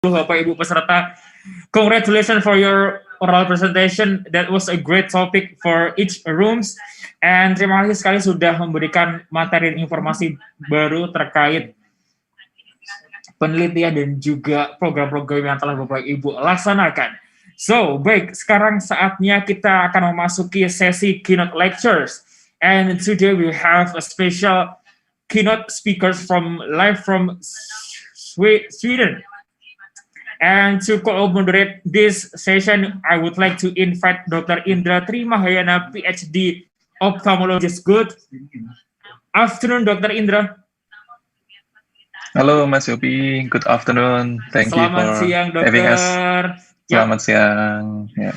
Bapak Ibu peserta. Congratulations for your oral presentation. That was a great topic for each rooms. And terima kasih sekali sudah memberikan materi dan informasi baru terkait penelitian dan juga program-program yang telah Bapak Ibu laksanakan. So, baik, sekarang saatnya kita akan memasuki sesi keynote lectures. And today we have a special keynote speakers live from Sweden. And to co-moderate this session, I would like to invite Dr. Indra Trimahayana, Ph.D. ophthalmologist. Good afternoon, Dr. Indra. Halo Mas Yopi, good afternoon. Thank you for siang, Dokter. Having us. Selamat siang. Ya.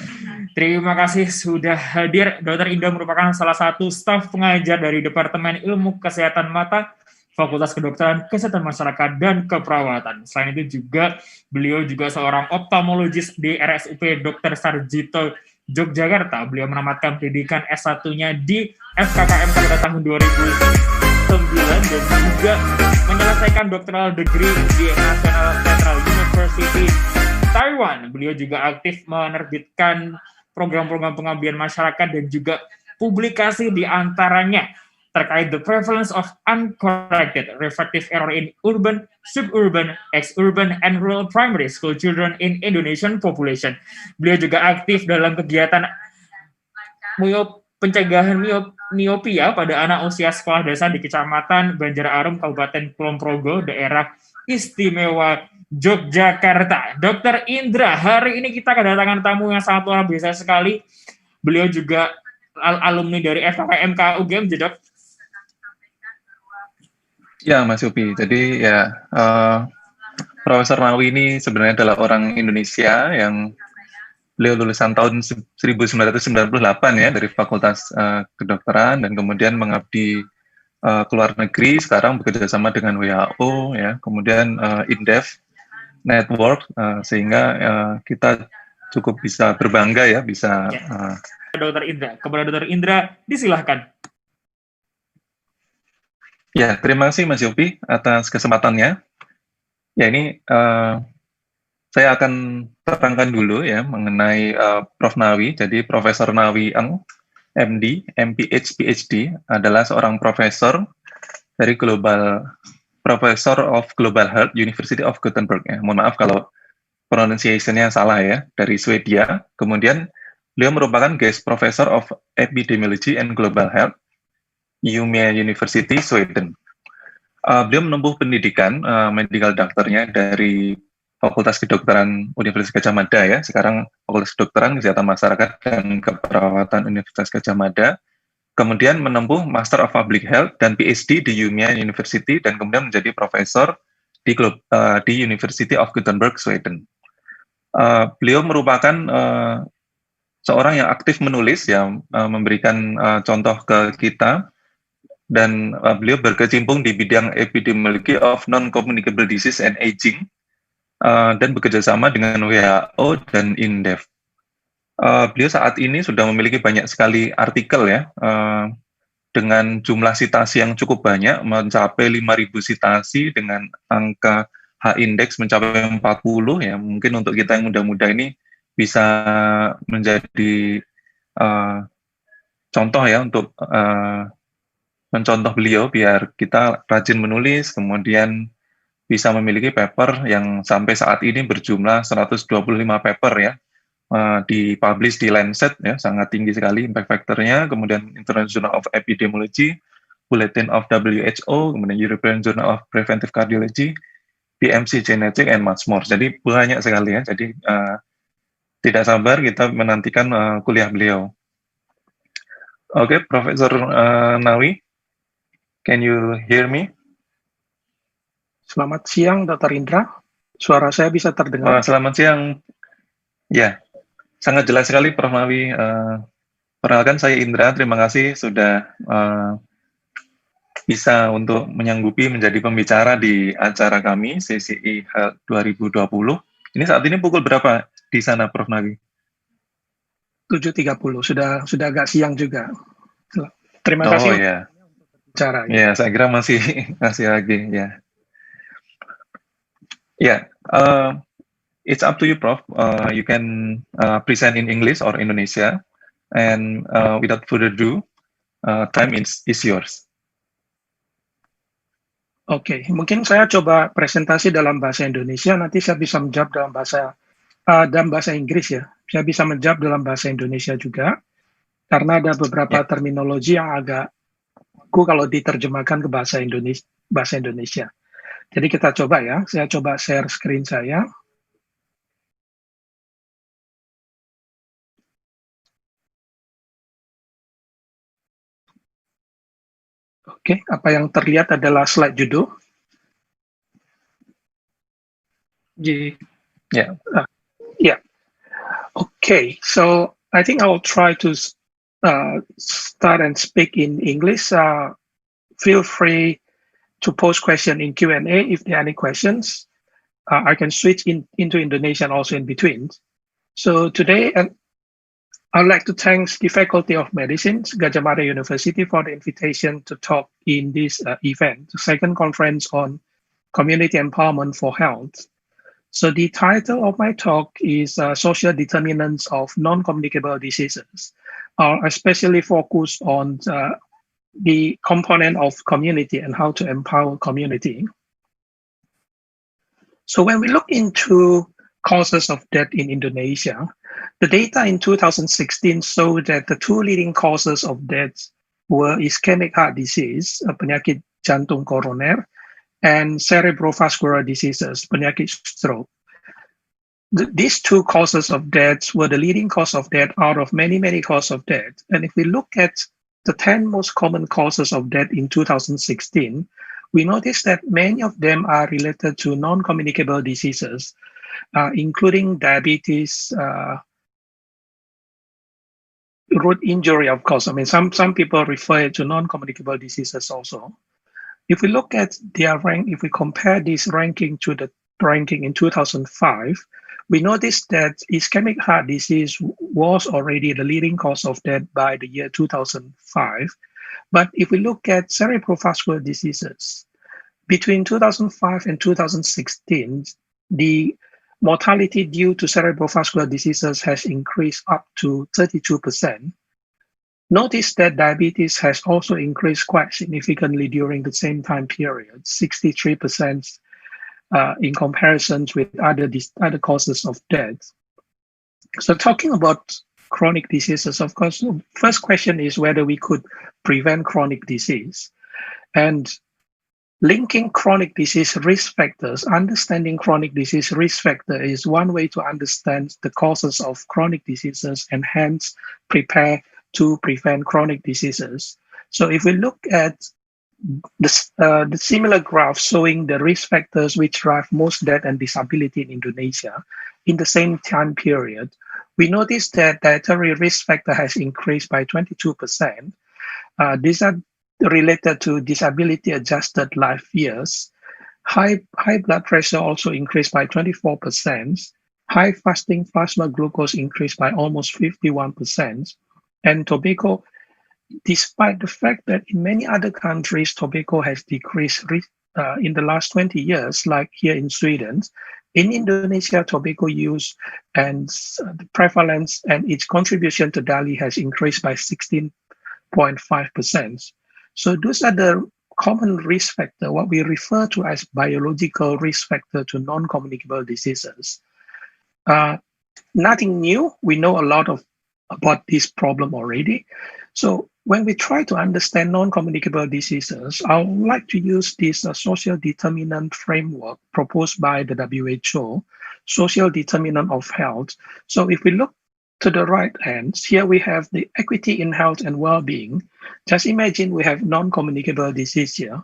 Terima kasih sudah hadir. Dr. Indra merupakan salah satu staf pengajar dari Departemen Ilmu Kesehatan Mata, Fakultas Kedokteran, Kesehatan Masyarakat, dan Keperawatan. Selain itu juga, beliau juga seorang ophthalmologis di RSUP Dr. Sarjito, Yogyakarta. Beliau menamatkan pendidikan S1-nya di FKKM pada tahun 2009 dan juga menyelesaikan doctoral degree di National Central University, Taiwan. Beliau juga aktif menerbitkan program-program pengabdian masyarakat dan juga publikasi di antaranya terkait the prevalence of uncorrected refractive error in urban, suburban, ex-urban, and rural primary school children in Indonesian population. Beliau juga aktif dalam kegiatan pencegahan miopia pada anak usia sekolah dasar di Kecamatan Banjararum, Kabupaten Kulon Progo, daerah istimewa Yogyakarta. Dr. Indra, hari ini kita kedatangan tamu yang sangat luar biasa sekali. Beliau juga alumni dari FKKM UGM, Dok. Ya, Mas Yopi. Jadi ya, Profesor Nawi ini sebenarnya adalah orang Indonesia yang beliau lulusan tahun 1998 ya dari Fakultas Kedokteran dan kemudian mengabdi ke luar negeri. Sekarang bekerja sama dengan WHO ya, kemudian Indef Network sehingga kita cukup bisa berbangga ya bisa. Dr. Indra, kepada Dr. Indra disilahkan. Ya, terima kasih Mas Yopi atas kesempatannya. Ya, ini saya akan terangkan dulu ya mengenai Prof. Nawi. Jadi Profesor Nawi Eng, MD, MPH, PhD adalah seorang profesor dari Professor of Global Health, University of Gothenburg. Ya. Mohon maaf kalau pronunciation-nya salah ya, dari Swedia. Kemudian beliau merupakan guest professor of Epidemiology and Global Health, Umeå University, Sweden. Beliau menempuh pendidikan medical doctor-nya dari Fakultas Kedokteran Universitas Gadjah Mada ya. Sekarang Fakultas Kedokteran, Kesehatan Masyarakat dan Keperawatan Universitas Gadjah Mada. Kemudian menempuh Master of Public Health dan PhD di Umeå University dan kemudian menjadi profesor di University of Gothenburg, Sweden. Beliau merupakan seorang yang aktif menulis yang memberikan contoh ke kita. Dan beliau berkecimpung di bidang epidemiologi of non-communicable disease and aging dan bekerja sama dengan WHO dan Indef. Beliau saat ini sudah memiliki banyak sekali artikel ya dengan jumlah sitasi yang cukup banyak, mencapai 5.000 sitasi dengan angka H-index mencapai 40 ya. Mungkin untuk kita yang muda-muda ini bisa menjadi contoh ya untuk mencontoh beliau biar kita rajin menulis, kemudian bisa memiliki paper yang sampai saat ini berjumlah 125 paper ya, dipublish di Lancet ya, sangat tinggi sekali impact factor-nya, kemudian International Journal of Epidemiology, Bulletin of WHO, kemudian European Journal of Preventive Cardiology, BMC Genetic, and much more. Jadi banyak sekali ya, jadi tidak sabar kita menantikan kuliah beliau. Oke, Profesor Nawi. Can you hear me? Selamat siang, Dr. Indra. Suara saya bisa terdengar? Selamat siang. Ya, sangat jelas sekali, Prof. Nawi. Perkenalkan, saya Indra. Terima kasih sudah bisa untuk menyanggupi menjadi pembicara di acara kami, CCE Health 2020. Ini saat ini pukul berapa di sana, Prof. Nawi? 7.30. Sudah agak siang juga. Terima kasih. Oh ya. Cara. Ya, saya kira masih lagi ya. Ya, it's up to you, Prof. You can present in English or Indonesia. And without further ado, time is yours. Oke, mungkin saya coba presentasi dalam bahasa Indonesia, nanti saya bisa menjawab dalam bahasa Inggris ya. Saya bisa menjawab dalam bahasa Indonesia juga, karena ada beberapa terminologi yang agak kalau diterjemahkan ke bahasa Indonesia. Jadi kita coba ya, saya coba share screen saya. Oke, apa yang terlihat adalah slide judul. Yeah. Yeah. Okay, so I think I will try to start and speak in English. Feel free to post question in Q&A if there are any questions. I can switch into Indonesian also in between. So today, I'd like to thank the Faculty of Medicine, Gadjah Mada University, for the invitation to talk in this event, the second conference on community empowerment for health. So the title of my talk is Social Determinants of Non-Communicable Diseases, especially focused on the component of community and how to empower community. So when we look into causes of death in Indonesia, the data in 2016 showed that the two leading causes of death were ischemic heart disease, penyakit jantung koroner, and cerebrovascular diseases, penyakit stroke. These two causes of death were the leading cause of death out of many, many causes of death. And if we look at the 10 most common causes of death in 2016, we notice that many of them are related to non-communicable diseases, including diabetes, root injury, of course. I mean, some people refer it to non-communicable diseases also. If we look at their rank, if we compare this ranking to the ranking in 2005, we notice that ischemic heart disease was already the leading cause of death by the year 2005. But if we look at cerebrovascular diseases, between 2005 and 2016, the mortality due to cerebrovascular diseases has increased up to 32%. Notice that diabetes has also increased quite significantly during the same time period, 63% in comparison with other causes of death. So talking about chronic diseases, of course, first question is whether we could prevent chronic disease. And linking chronic disease risk factors, understanding chronic disease risk factor is one way to understand the causes of chronic diseases and hence prepare to prevent chronic diseases. So if we look at the similar graph showing the risk factors which drive most death and disability in Indonesia in the same time period, we notice that dietary risk factor has increased by 22%. These are related to disability adjusted life years. High blood pressure also increased by 24%. High fasting plasma glucose increased by almost 51%. And tobacco, despite the fact that in many other countries, tobacco has decreased in the last 20 years, like here in Sweden, in Indonesia, tobacco use and the prevalence and its contribution to daily has increased by 16.5%. So those are the common risk factor, what we refer to as biological risk factor to non-communicable diseases. Nothing new. We know a lot about this problem already. So when we try to understand non-communicable diseases, I would like to use this social determinant framework proposed by the WHO, social determinant of health. So if we look to the right hand, here we have the equity in health and well-being. Just imagine we have non-communicable disease here.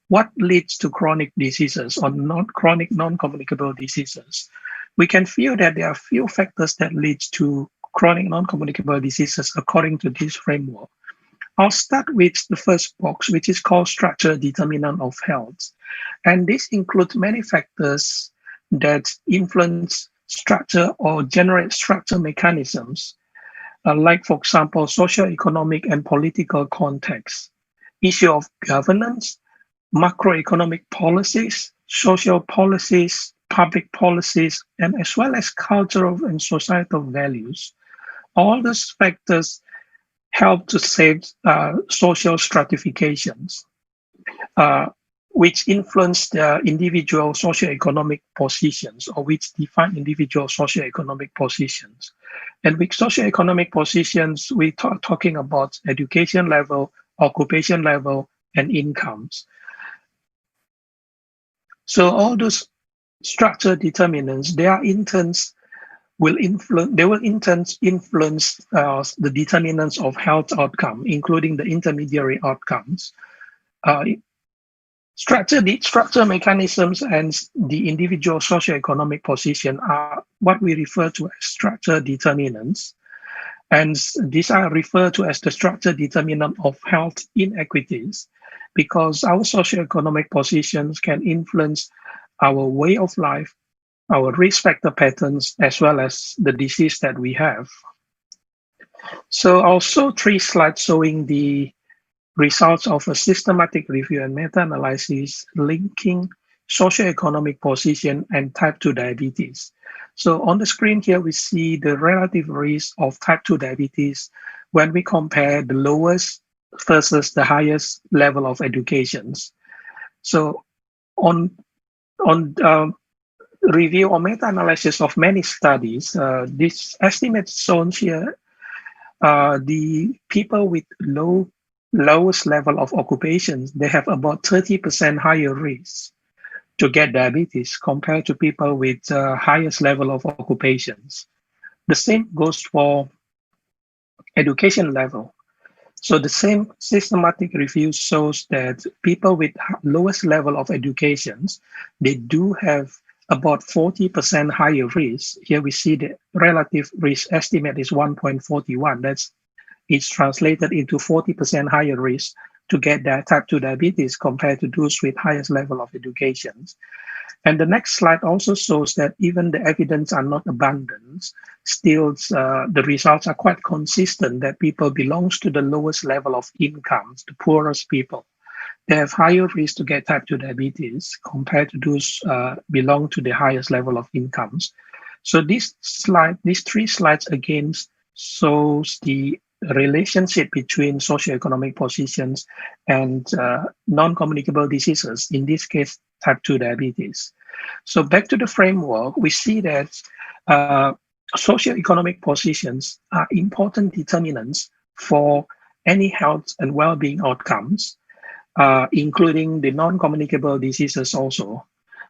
What leads to chronic diseases or chronic non-communicable diseases? We can feel that there are few factors that lead to chronic non-communicable diseases according to this framework. I'll start with the first box, which is called structure determinant of health. And this includes many factors that influence structure or generate structure mechanisms, like, for example, socio-economic and political context, issue of governance, macroeconomic policies, social policies, public policies, and as well as cultural and societal values. All those factors help to shape social stratifications, which influence the individual socioeconomic positions, or which define individual socioeconomic positions. And with socioeconomic positions, we're talking about education level, occupation level, and incomes. So all those structure determinants, they are in turns will influence. They will in turn influence the determinants of health outcome, including the intermediary outcomes. Structure mechanisms and the individual socioeconomic position are what we refer to as structure determinants. And these are referred to as the structure determinant of health inequities, because our socioeconomic positions can influence our way of life, our risk factor patterns, as well as the disease that we have. So I'll show 3 slides showing the results of a systematic review and meta-analysis linking socioeconomic position and type 2 diabetes. So on the screen here, we see the relative risk of type 2 diabetes when we compare the lowest versus the highest level of educations. So on review or meta-analysis of many studies, this estimate shown here, the people with lowest level of occupations, they have about 30% higher risk to get diabetes compared to people with highest level of occupations. The same goes for education level. So the same systematic review shows that people with lowest level of educations, they do have about 40% higher risk. Here we see the relative risk estimate is 1.41. It's translated into 40% higher risk to get that type 2 diabetes compared to those with highest level of education. And the next slide also shows that even the evidence are not abundant, still the results are quite consistent that people belongs to the lowest level of incomes, the poorest people. They have higher risk to get type 2 diabetes compared to those belong to the highest level of incomes. So these 3 slides again shows the relationship between socioeconomic positions and non-communicable diseases, in this case, type 2 diabetes. So back to the framework, we see that socioeconomic positions are important determinants for any health and well-being outcomes, including the non-communicable diseases also.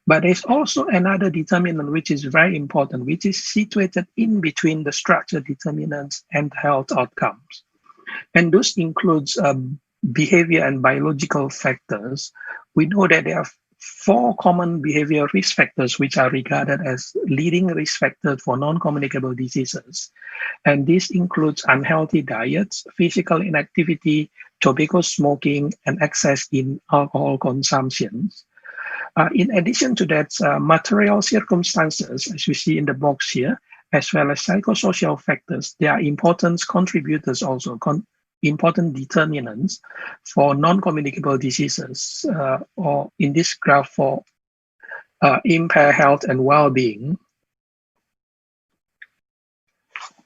But there's also another determinant which is very important, which is situated in between the structure determinants and health outcomes. And those includes behavior and biological factors. We know that there are 4 common behavior risk factors which are regarded as leading risk factors for non-communicable diseases. And this includes unhealthy diets, physical inactivity, tobacco smoking, and excess in alcohol consumption. In addition to that, material circumstances, as we see in the box here, as well as psychosocial factors, they are important contributors also, important determinants for non-communicable diseases, or in this graph for impaired health and well-being.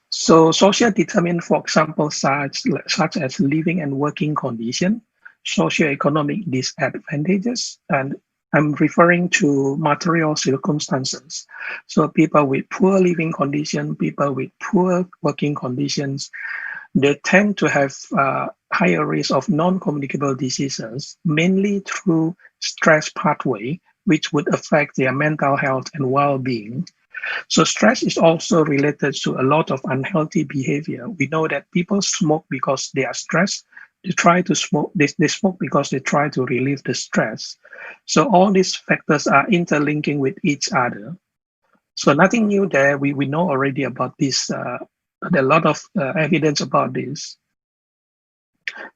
So social determinants, for example, such as living and working condition, socioeconomic disadvantages, and I'm referring to material circumstances. So people with poor living condition, people with poor working conditions, they tend to have higher risk of non-communicable diseases, mainly through stress pathway, which would affect their mental health and well-being. So stress is also related to a lot of unhealthy behavior. We know that people smoke because they are stressed. They try to smoke. They smoke because they try to relieve the stress. So all these factors are interlinking with each other. So nothing new there. We know already about this. There are a lot of evidence about this.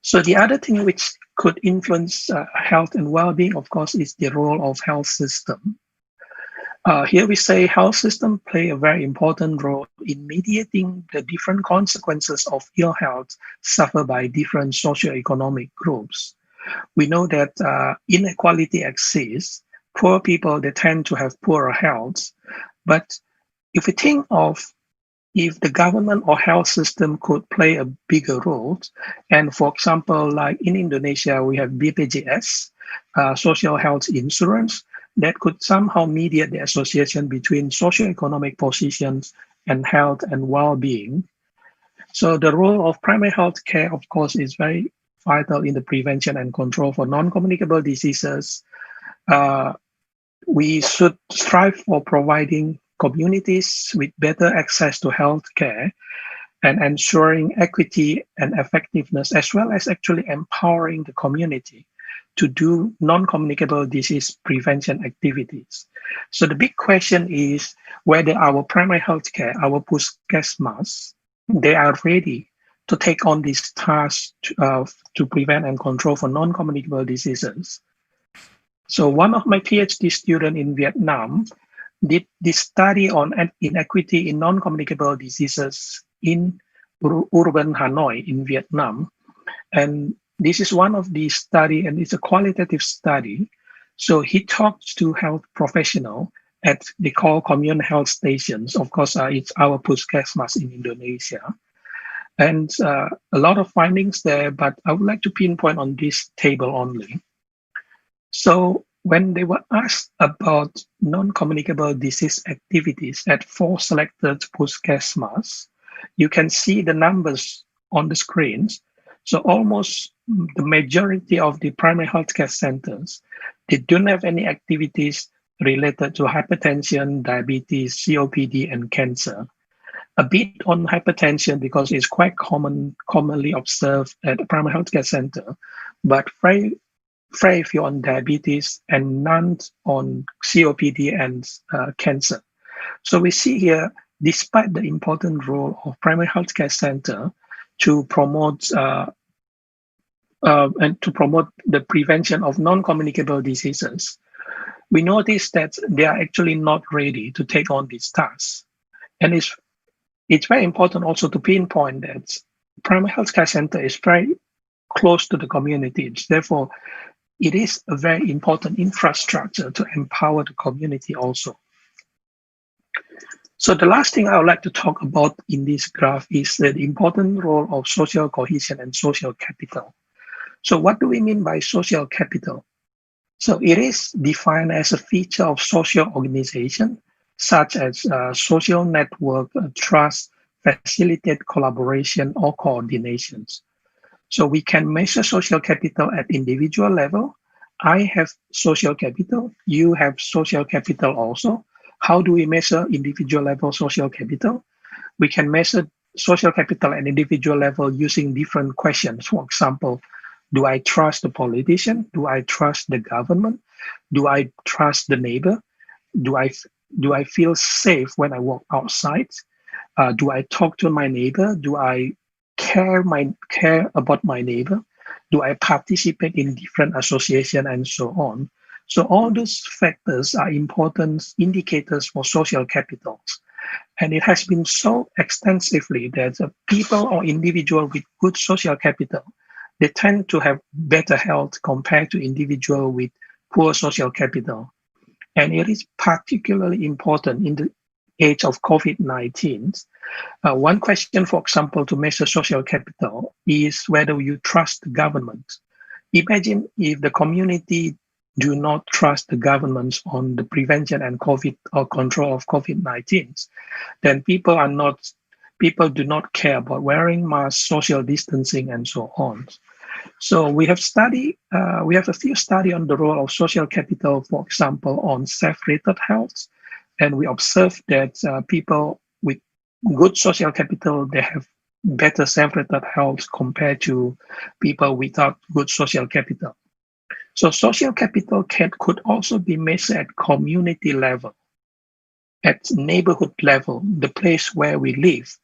So the other thing which could influence health and well-being, of course, is the role of health system. Here we say health system play a very important role in mediating the different consequences of ill health suffered by different socioeconomic groups. We know that inequality exists, poor people, they tend to have poorer health. But if we think of if the government or health system could play a bigger role, and for example, like in Indonesia, we have BPJS, social health insurance, that could somehow mediate the association between socioeconomic positions and health and well-being. So the role of primary health care, of course, is very vital in the prevention and control for non-communicable diseases. We should strive for providing communities with better access to health care and ensuring equity and effectiveness, as well as actually empowering the community to do non-communicable disease prevention activities. So the big question is whether our primary health care, our puskesmas, they are ready to take on this task to prevent and control for non-communicable diseases. So one of my PhD students in Vietnam did this study on inequity in non-communicable diseases in urban Hanoi in Vietnam. And this is one of the study, and it's a qualitative study. So he talked to health professionals at they call commune health stations. Of course, it's our puskesmas in Indonesia. And a lot of findings there, but I would like to pinpoint on this table only. So when they were asked about non-communicable disease activities at 4 selected puskesmas, you can see the numbers on the screens. So almost the majority of the primary healthcare centers, they don't have any activities related to hypertension, diabetes, COPD, and cancer. A bit on hypertension because it's quite commonly observed at a primary healthcare center, but very few on diabetes and none on COPD and cancer. So we see here, despite the important role of primary healthcare center to promote the prevention of non-communicable diseases, we notice that they are actually not ready to take on these tasks. And it's very important also to pinpoint that primary healthcare center is very close to the communities. Therefore, it is a very important infrastructure to empower the community also. So the last thing I would like to talk about in this graph is the important role of social cohesion and social capital. So what do we mean by social capital? So it is defined as a feature of social organization, such as social network, trust, facilitate collaboration or coordinations. So we can measure social capital at individual level. I have social capital, you have social capital also. How do we measure individual level social capital? We can measure social capital at individual level using different questions. For example, do I trust the politician? Do I trust the government? Do I trust the neighbor? Do I feel safe when I walk outside? Do I talk to my neighbor? Do I care about my neighbor? Do I participate in different associations and so on? So all those factors are important indicators for social capitals. And it has been so extensively that people or individuals with good social capital, they tend to have better health compared to individuals with poor social capital. And it is particularly important in the age of COVID-19. One question, for example, to measure social capital is whether you trust the government. Imagine if the community do not trust the governments on the prevention and COVID or control of COVID-19, then people do not care about wearing masks, social distancing, and so on. So we have a few studies on the role of social capital, for example, on self-rated health. And we observe that people with good social capital, they have better self-rated health compared to people without good social capital. So social capital could also be measured at community level, at neighborhood level, the place where we live,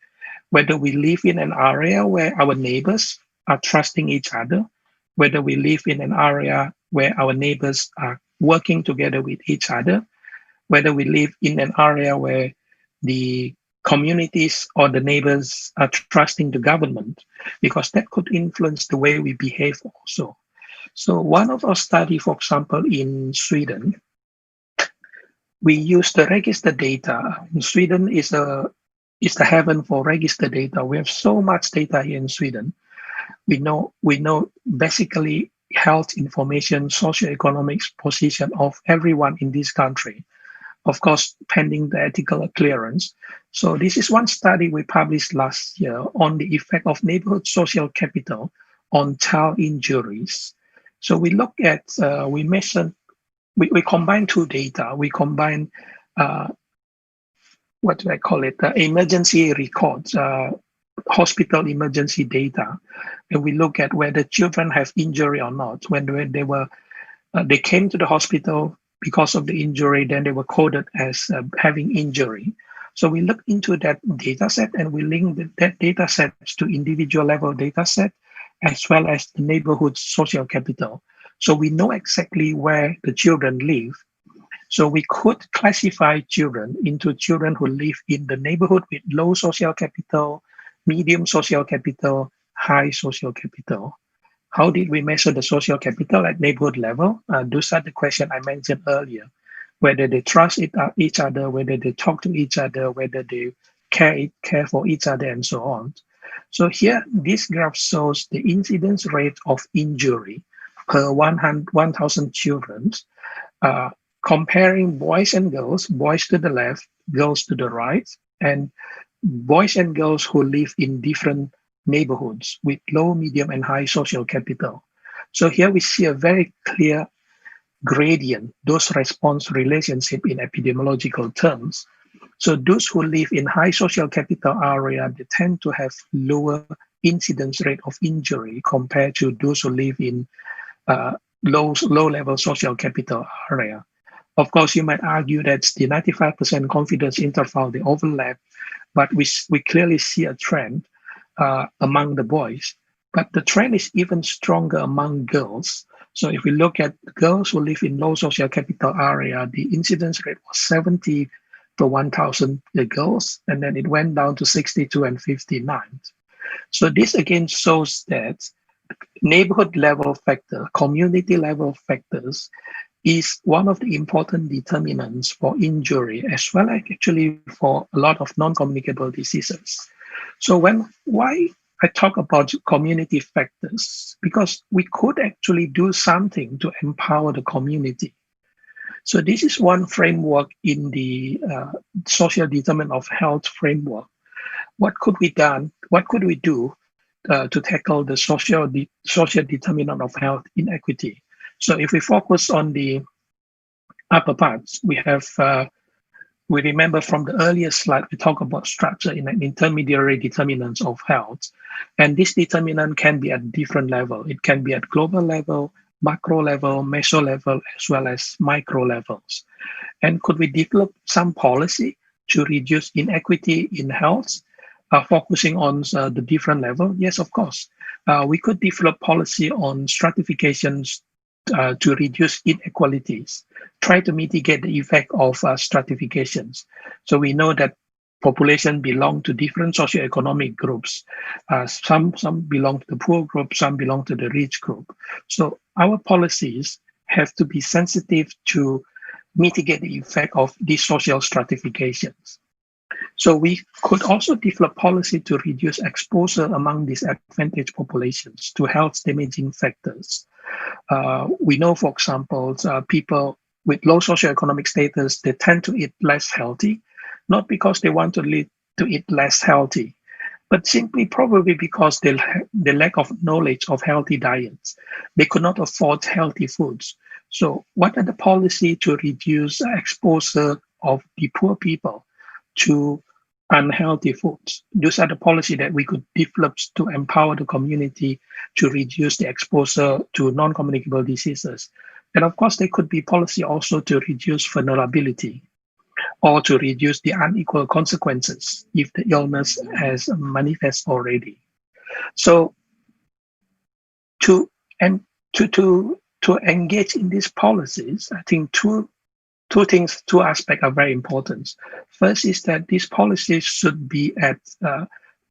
whether we live in an area where our neighbors are trusting each other, whether we live in an area where our neighbors are working together with each other, whether we live in an area where the communities or the neighbors are trusting the government, because that could influence the way we behave also. So one of our study, for example, in Sweden, we use the register data. Sweden is the heaven for register data. We have so much data here in Sweden. We know basically health information, socioeconomic position of everyone in this country, of course, pending the ethical clearance. So this is one study we published last year on the effect of neighborhood social capital on child injuries. So we look at, we measured, we combine two data. We combine, what do I call it, emergency records, hospital emergency data, and we look at whether children have injury or not. When they were, they came to the hospital because of the injury, then they were coded as having injury. So we look into that data set and we link that data set to individual level data set as well as the neighborhood social capital. So we know exactly where the children live. So we could classify children into children who live in the neighborhood with low social capital, medium social capital, high social capital. How did we measure the social capital at neighborhood level? Those are the questions I mentioned earlier, whether they trust each other, whether they talk to each other, whether they care for each other, and so on. So here, this graph shows the incidence rate of injury per 1,000 children, comparing boys and girls, boys to the left, girls to the right, and boys and girls who live in different neighborhoods with low, medium, and high social capital. So here we see a very clear gradient, dose-response relationship in epidemiological terms. So those who live in high social capital area, they tend to have lower incidence rate of injury compared to those who live in low-level social capital area. Of course, you might argue that's the 95% confidence interval, the overlap, but we clearly see a trend among the boys. But the trend is even stronger among girls. So if we look at girls who live in low social capital area, the incidence rate was 70 per 1,000 girls, and then it went down to 62 and 59. So this again shows that neighborhood level factor, community level factors is one of the important determinants for injury, as well as actually for a lot of non-communicable diseases. So why I talk about community factors, because we could actually do something to empower the community. So this is one framework in the social determinant of health framework. What could we do to tackle the social determinant of health inequity? So if we focus on the upper parts, we have, we remember from the earlier slide, we talk about structure in an intermediary determinants of health. And this determinant can be at different level. It can be at global level, macro level, meso level, as well as micro levels. And could we develop some policy to reduce inequity in health, focusing on the different level? Yes, of course. We could develop policy on stratifications to reduce inequalities, try to mitigate the effect of stratifications. So we know that population belong to different socioeconomic groups. Some belong to the poor group, some belong to the rich group. So our policies have to be sensitive to mitigate the effect of these social stratifications. So we could also develop policy to reduce exposure among disadvantaged populations to health damaging factors. We know, for example, people with low socioeconomic status, they tend to eat less healthy, not because they want to eat less healthy, but simply probably because the lack of knowledge of healthy diets. They could not afford healthy foods. So what are the policy to reduce exposure of the poor people to unhealthy foods? Those are the policy that we could develop to empower the community to reduce the exposure to non-communicable diseases. And of course, there could be policy also to reduce vulnerability or to reduce the unequal consequences if the illness has manifest already. So to engage in these policies, I think two aspects are very important. First is that these policies should be at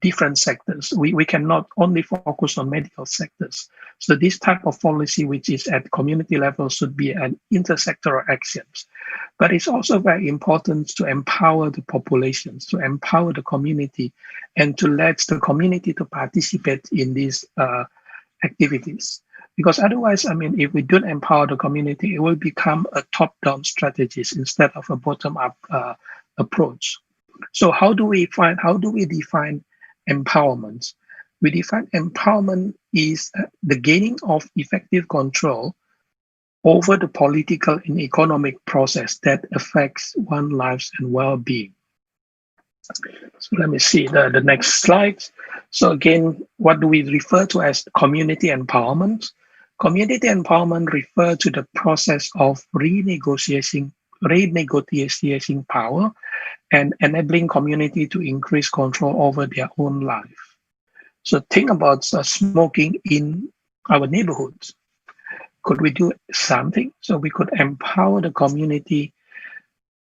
different sectors. We cannot only focus on medical sectors. So this type of policy, which is at community level, should be an intersectoral actions. But it's also very important to empower the populations, to empower the community, and to let the community to participate in these activities. Because otherwise, I mean, if we don't empower the community, it will become a top-down strategy instead of a bottom-up approach. So how do we define empowerment? We define empowerment is the gaining of effective control over the political and economic process that affects one's lives and well-being. So let me see the next slide. So again, what do we refer to as community empowerment? Community empowerment refers to the process of renegotiating power and enabling community to increase control over their own life. So think about smoking in our neighborhoods. Could we do something? So we could empower the community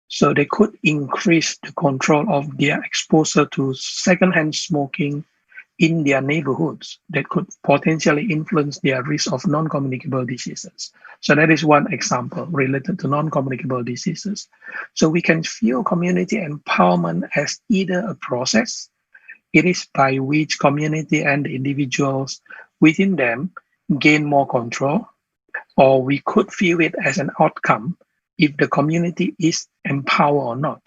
so they could increase the control of their exposure to secondhand smoking in their neighborhoods that could potentially influence their risk of non-communicable diseases. So that is one example related to non-communicable diseases. So we can view community empowerment as either a process, it is by which community and individuals within them gain more control, or we could view it as an outcome if the community is empowered or not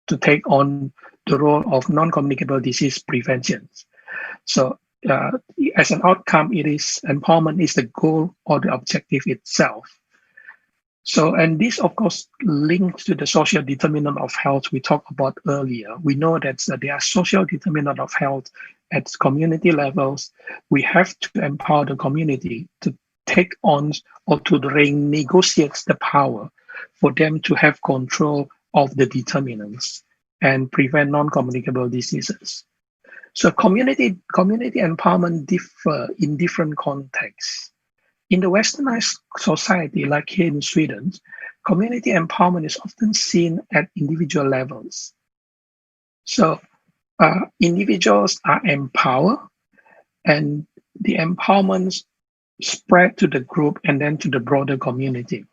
to take on the role of non-communicable disease prevention. So as an outcome, empowerment is the goal or the objective itself. So, and this of course links to the social determinant of health we talked about earlier. We know that there are social determinant of health at community levels. We have to empower the community to take on or to renegotiate the power for them to have control of the determinants and prevent non-communicable diseases. So community empowerment differ in different contexts. In the westernized society, like here in Sweden, community empowerment is often seen at individual levels. So individuals are empowered and the empowerment spread to the group and then to the broader community.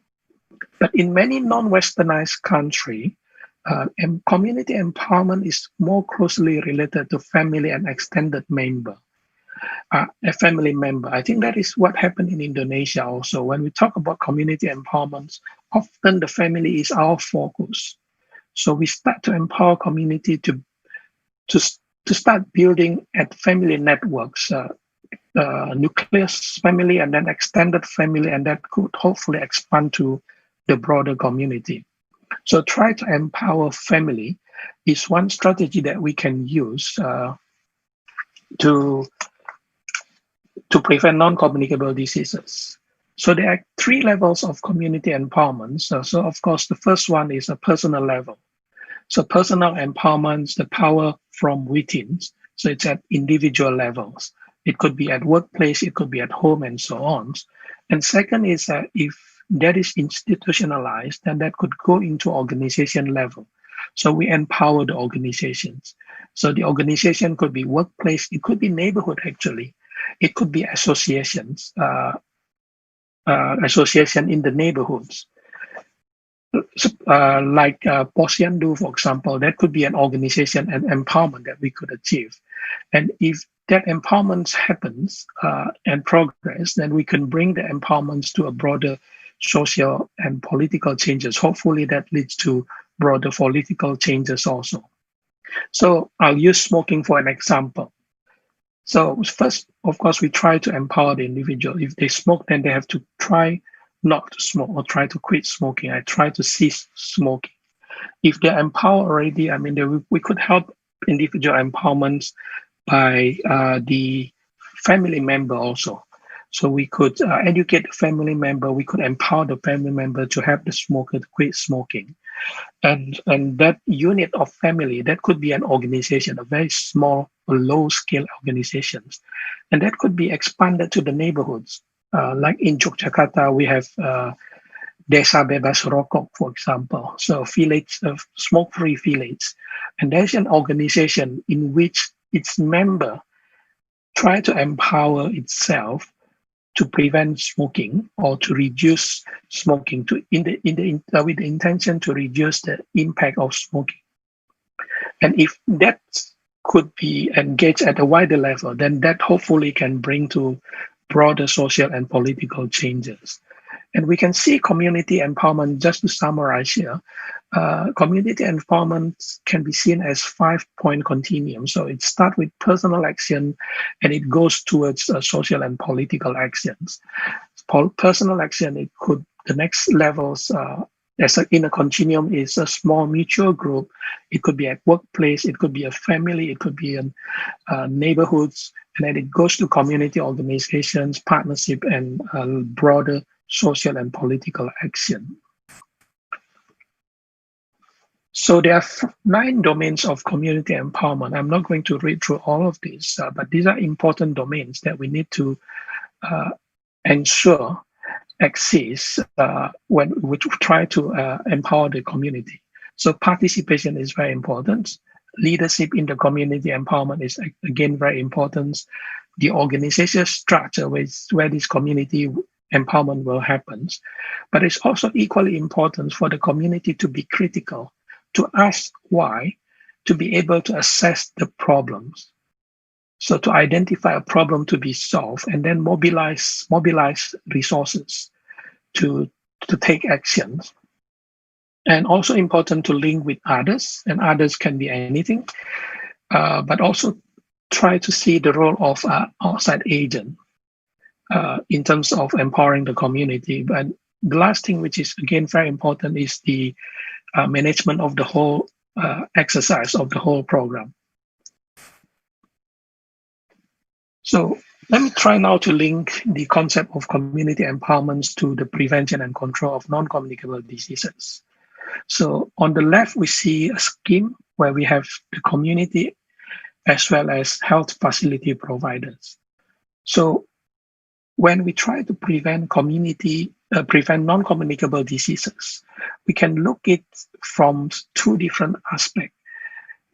But in many non-westernized countries, community empowerment is more closely related to family and extended member. A family member. I think that is what happened in Indonesia also. When we talk about community empowerment, often the family is our focus. So we start to empower community to start building at family networks, nucleus family and then extended family, and that could hopefully expand to the broader community. So try to empower family is one strategy that we can use to prevent non-communicable diseases. So there are 3 levels of community empowerment. So of course, the first one is a personal level. So personal empowerment, the power from within. So it's at individual levels. It could be at workplace, it could be at home, and so on. And second is if that is institutionalized, then that could go into organization level. So we empower the organizations. So the organization could be workplace, it could be neighborhood actually. It could be associations, association in the neighborhoods. Like Posyandu, for example, that could be an organization and empowerment that we could achieve. And if that empowerment happens and progress, then we can bring the empowerments to a broader social and political changes. Hopefully that leads to broader political changes also. So I'll use smoking for an example. So first, of course, we try to empower the individual. If they smoke, then they have to try not to smoke or try to quit smoking. I try to cease smoking. If they're empowered already, I mean, we could help individual empowerment by the family member also. So we could educate the family member. We could empower the family member to help the smoker to quit smoking. And that unit of family, that could be an organization, a very small, low-scale organizations. And that could be expanded to the neighborhoods. Like in Yogyakarta, we have Desa Bebas Rokok, for example. So village, smoke-free village. And there's an organization in which its member try to empower itself to prevent smoking or to reduce smoking with the intention to reduce the impact of smoking. And if that could be engaged at a wider level, then that hopefully can bring to broader social and political changes. And we can see community empowerment, just to summarize here, community empowerment can be seen as 5-point continuum. So it starts with personal action and it goes towards social and political actions. Personal action, the next levels in a continuum is a small mutual group. It could be at workplace, it could be a family, it could be in neighborhoods, and then it goes to community organizations, partnership, and broader social and political action. So there are 9 domains of community empowerment. I'm not going to read through all of these, but these are important domains that we need to ensure exist when we try to empower the community. So participation is very important. Leadership in the community empowerment is again very important. The organizational structure where this community empowerment will happen. But it's also equally important for the community to be critical, to ask why, to be able to assess the problems. So to identify a problem to be solved and then mobilize resources to take actions. And also important to link with others, and others can be anything, but also try to see the role of an outside agent in terms of empowering the community. But the last thing, which is again very important, is the management of the whole exercise of the whole program. So let me try now to link the concept of community empowerment to the prevention and control of non-communicable diseases. So on the left, we see a scheme where we have the community as well as health facility providers. So when we try to prevent non-communicable diseases, we can look at it from 2 different aspects.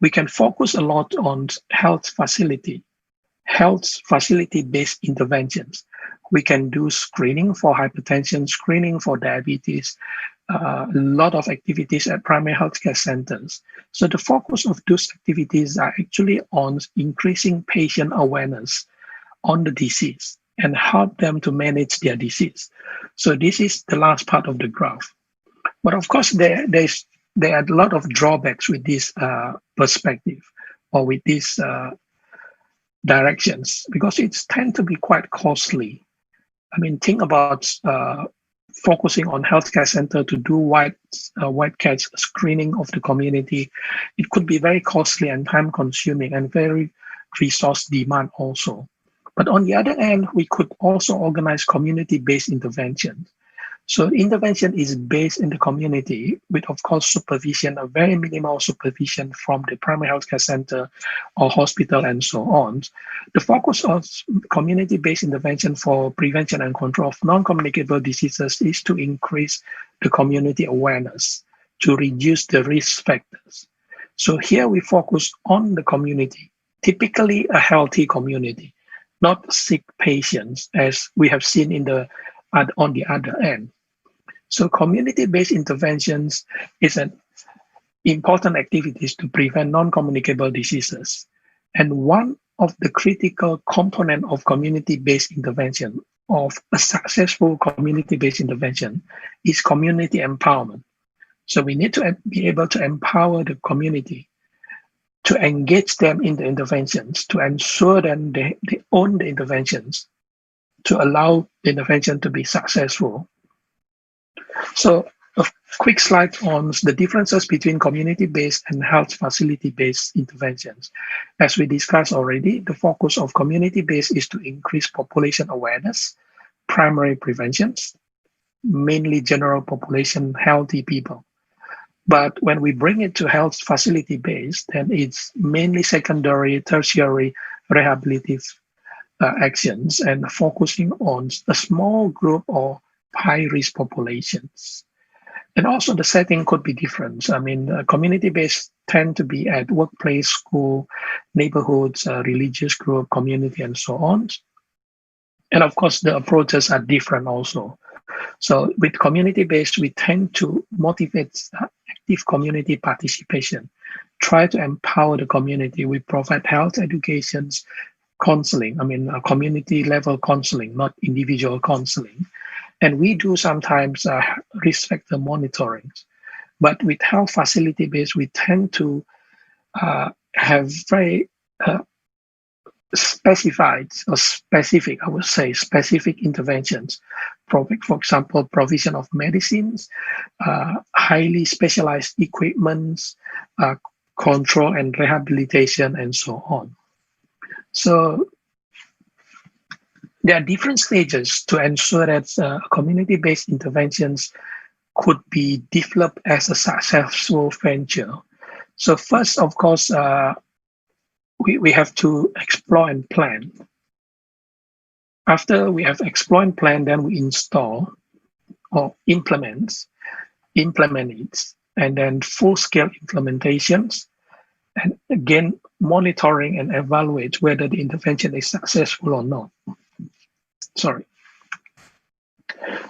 We can focus a lot on health facility-based interventions. We can do screening for hypertension, screening for diabetes, a lot of activities at primary healthcare centers. So the focus of those activities are actually on increasing patient awareness on the disease and help them to manage their disease. So this is the last part of the graph. But of course, there are a lot of drawbacks with this perspective or with these directions, because it's tend to be quite costly. I mean, think about focusing on healthcare center to do wide catch screening of the community. It could be very costly and time consuming and very resource demand also. But on the other hand, we could also organize community-based intervention. So intervention is based in the community with, of course, supervision, a very minimal supervision from the primary healthcare center or hospital and so on. The focus of community-based intervention for prevention and control of non-communicable diseases is to increase the community awareness, to reduce the risk factors. So here we focus on the community, typically a healthy community, not sick patients, as we have seen on the other end. So community-based interventions is an important activities to prevent non-communicable diseases. And one of the critical component of community-based intervention, of a successful community-based intervention, is community empowerment. So we need to be able to empower the community, to engage them in the interventions, to ensure that they own the interventions, to allow the intervention to be successful. So a quick slide on the differences between community-based and health facility-based interventions. As we discussed already, the focus of community-based is to increase population awareness, primary preventions, mainly general population, healthy people. But when we bring it to health facility-based, then it's mainly secondary, tertiary, rehabilitative actions and focusing on a small group of high-risk populations. And also the setting could be different. I mean, community-based tend to be at workplace, school, neighborhoods, religious group, community, and so on. And of course, the approaches are different also. So with community-based, we tend to motivate active community participation, try to empower the community. We provide health educations, counseling, community level counseling, not individual counseling. And we do sometimes risk factor monitoring. But with health facility based, we tend to have very specified or specific, I would say, specific interventions. For example, provision of medicines, highly specialized equipments, control and rehabilitation, and so on. So there are different stages to ensure that community-based interventions could be developed as a successful venture. So first, of course, we have to explore and plan. After we have explored and planned, then we install or implement it, and then full-scale implementations, and again, monitoring and evaluate whether the intervention is successful or not. Sorry.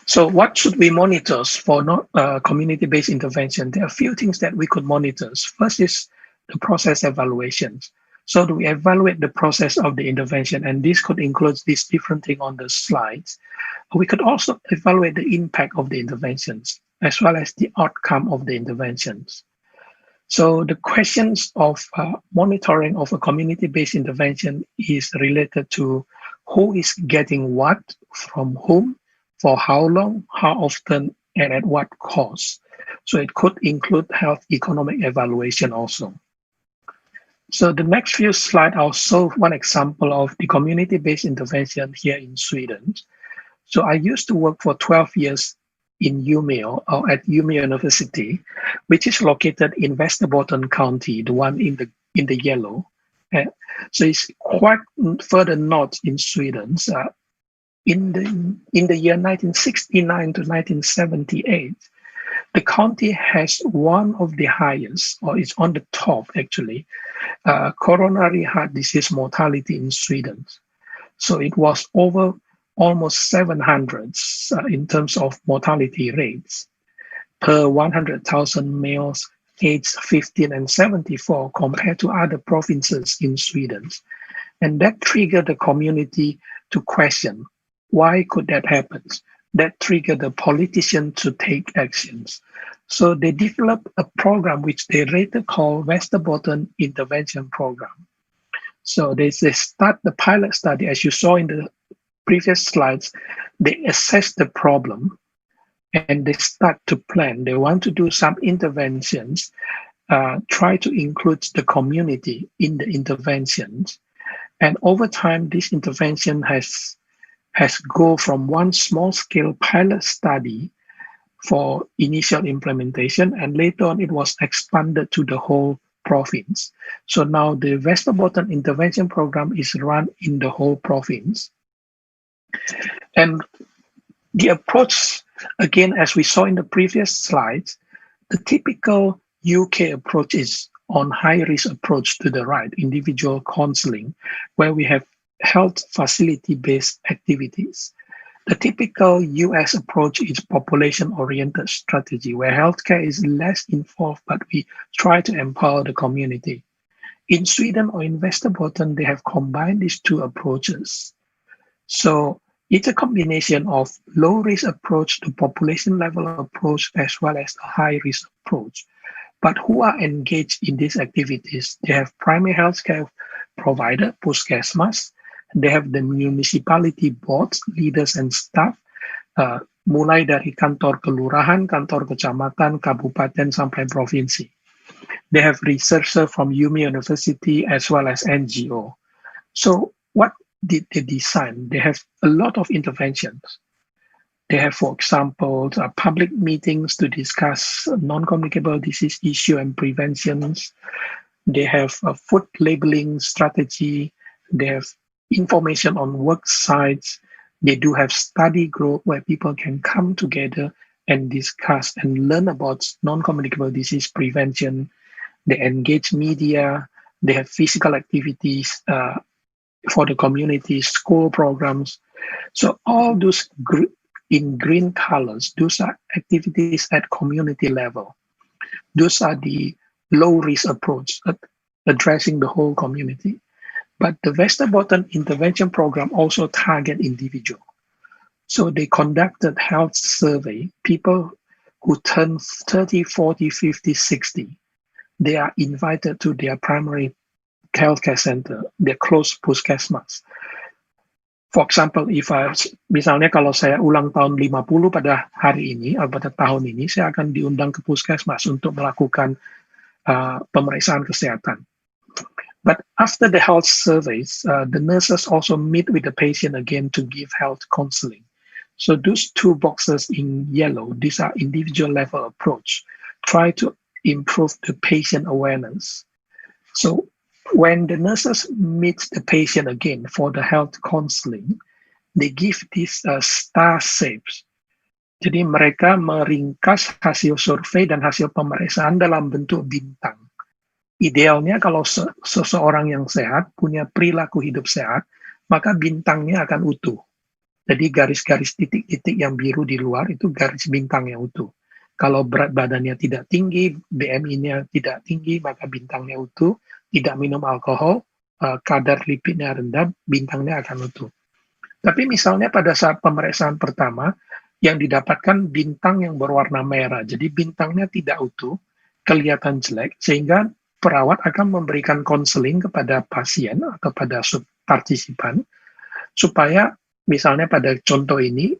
So what should we monitor for community-based intervention? There are a few things that we could monitor. First is the process evaluations. So do we evaluate the process of the intervention? And this could include these different things on the slides. We could also evaluate the impact of the interventions, as well as the outcome of the interventions. So the questions of monitoring of a community-based intervention is related to who is getting what, from whom, for how long, how often, and at what cost. So it could include health economic evaluation also. So the next few slides, I'll show one example of the community-based intervention here in Sweden. So I used to work for 12 years in Umeå, or at Umeå University, which is located in Västerbotten County, the one in the yellow. So it's quite further north in Sweden. In the year 1969 to 1978, the county has one of the highest, or it's on the top actually, coronary heart disease mortality in Sweden. So it was over almost 700 in terms of mortality rates per 100,000 males aged 15 and 74 compared to other provinces in Sweden. And that triggered the community to question, why could that happen? That triggered the politician to take actions. So they developed a program which they later call Västerbotten Intervention Program. So they start the pilot study, as you saw in the previous slides. They assess the problem and they start to plan. They want to do some interventions, try to include the community in the interventions. And over time, this intervention has go from one small-scale pilot study for initial implementation, and later on it was expanded to the whole province. So now the Västerbotten Intervention Program is run in the whole province. And the approach, again, as we saw in the previous slides, the typical UK approach is on high-risk approach to the right, individual counseling, where we have health facility-based activities. The typical US approach is population-oriented strategy, where healthcare is less involved, but we try to empower the community. In Sweden or in Västerbotten, they have combined these two approaches. So it's a combination of low-risk approach to population-level approach, as well as a high-risk approach. But who are engaged in these activities? They have primary healthcare provider, puskesmas. They have the municipality boards, leaders and staff, mulai dari kantor kelurahan, kantor kecamatan, kabupaten, sampai provinsi. They have researchers from Umeå University as well as NGO. So what did they design? They have a lot of interventions. They have, for example, public meetings to discuss non-communicable disease issue and preventions. They have a food labeling strategy. They have information on work sites. They do have study group where people can come together and discuss and learn about non-communicable disease prevention. They engage media, they have physical activities for the community, school programs. So all those in green colors, those are activities at community level. Those are the low-risk approach, addressing the whole community. But the Westerbotten intervention program also target individual. So they conducted health survey, people who turn 30, 40, 50, 60. They are invited to their primary healthcare center, their close puskesmas. For example, misalnya kalau saya ulang tahun 50 pada hari ini, atau pada tahun ini, saya akan diundang ke puskesmas untuk melakukan pemeriksaan kesehatan. But after the health surveys, the nurses also meet with the patient again to give health counseling. So those two boxes in yellow, these are individual level approach. Try to improve the patient awareness. So when the nurses meet the patient again for the health counseling, they give these star shapes. Jadi mereka meringkas hasil survei dan hasil pemeriksaan dalam bentuk bintang. Idealnya kalau seseorang yang sehat, punya perilaku hidup sehat, maka bintangnya akan utuh. Jadi garis-garis titik-titik yang biru di luar itu garis bintang yang utuh. Kalau berat badannya tidak tinggi, BMI-nya tidak tinggi, maka bintangnya utuh. Tidak minum alkohol, kadar lipidnya rendah, bintangnya akan utuh. Tapi misalnya pada saat pemeriksaan pertama, yang didapatkan bintang yang berwarna merah. Jadi bintangnya tidak utuh, kelihatan jelek, sehingga perawat akan memberikan konseling kepada pasien atau pada partisipan, supaya misalnya pada contoh ini,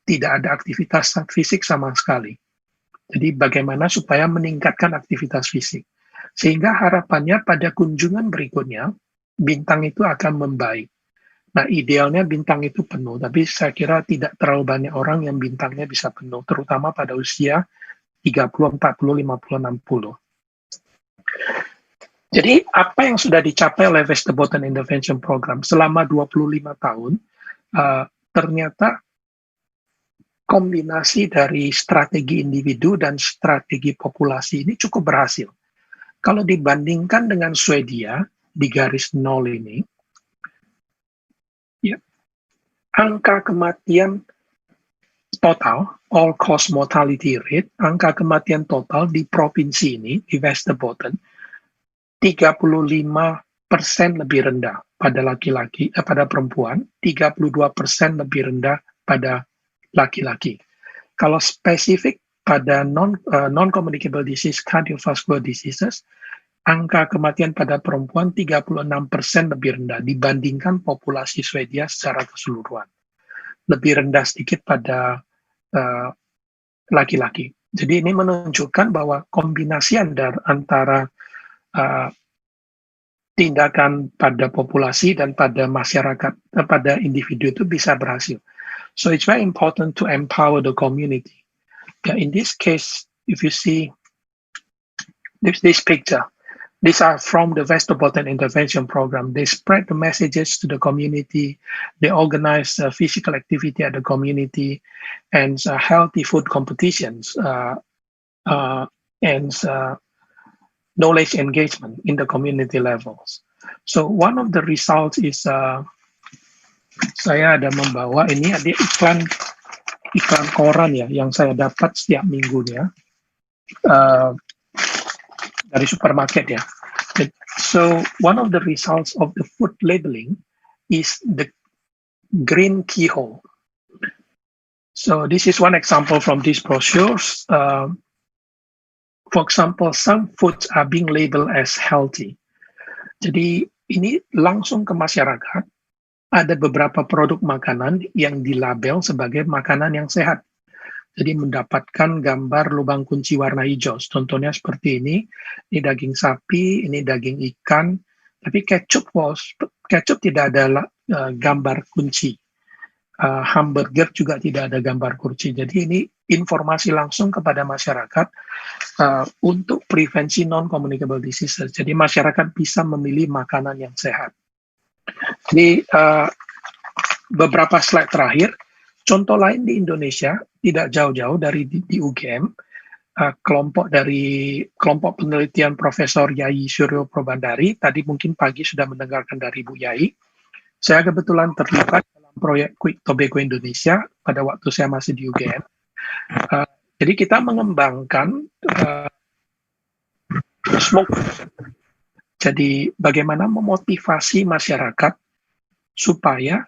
tidak ada aktivitas fisik sama sekali. Jadi bagaimana supaya meningkatkan aktivitas fisik. Sehingga harapannya pada kunjungan berikutnya, bintang itu akan membaik. Nah, idealnya bintang itu penuh, tapi saya kira tidak terlalu banyak orang yang bintangnya bisa penuh, terutama pada usia 30, 40, 50, 60. Jadi, apa yang sudah dicapai oleh Westerbotten Intervention Program selama 25 tahun, ternyata kombinasi dari strategi individu dan strategi populasi ini cukup berhasil. Kalau dibandingkan dengan Swedia, di garis 0 ini, ya, angka kematian total, all-cause mortality rate, angka kematian total di provinsi ini, di Westerbotten, 35% lebih rendah pada laki-laki, pada perempuan, 32% lebih rendah pada laki-laki. Kalau spesifik pada non-communicable disease, cardiovascular diseases, angka kematian pada perempuan 36% lebih rendah dibandingkan populasi Swedia secara keseluruhan. Lebih rendah sedikit pada laki-laki. Jadi ini menunjukkan bahwa kombinasi antara tindakan pada populasi dan pada masyarakat, pada individu itu bisa berhasil. So it's very important to empower the community. In this case, if you see this picture, these are from the Westerbotten Intervention Program. They spread the messages to the community. They organize physical activity at the community and healthy food competitions and knowledge engagement in the community levels. So one of the results is saya ada membawa ini ada iklan koran ya yang saya dapat setiap minggunya dari supermarket ya. So one of the results of the food labeling is the green keyhole. So this is one example from these brochures. For example, some foods are being labeled as healthy. Jadi ini langsung ke masyarakat. Ada beberapa produk makanan yang dilabel sebagai makanan yang sehat. Jadi mendapatkan gambar lubang kunci warna hijau. Contohnya seperti ini daging sapi, ini daging ikan. Tapi ketchup tidak ada gambar kunci. Hamburger juga tidak ada gambar kunci. Jadi ini informasi langsung kepada masyarakat untuk prevensi non-communicable diseases. Jadi masyarakat bisa memilih makanan yang sehat. Jadi beberapa slide terakhir, contoh lain di Indonesia, tidak jauh-jauh dari di UGM, kelompok penelitian Profesor Yai Suryo Probandari, tadi mungkin pagi sudah mendengarkan dari Bu Yai. Saya kebetulan terlibat dalam proyek Quick Tobacco Indonesia pada waktu saya masih di UGM. Jadi kita mengembangkan smoke. Jadi bagaimana memotivasi masyarakat supaya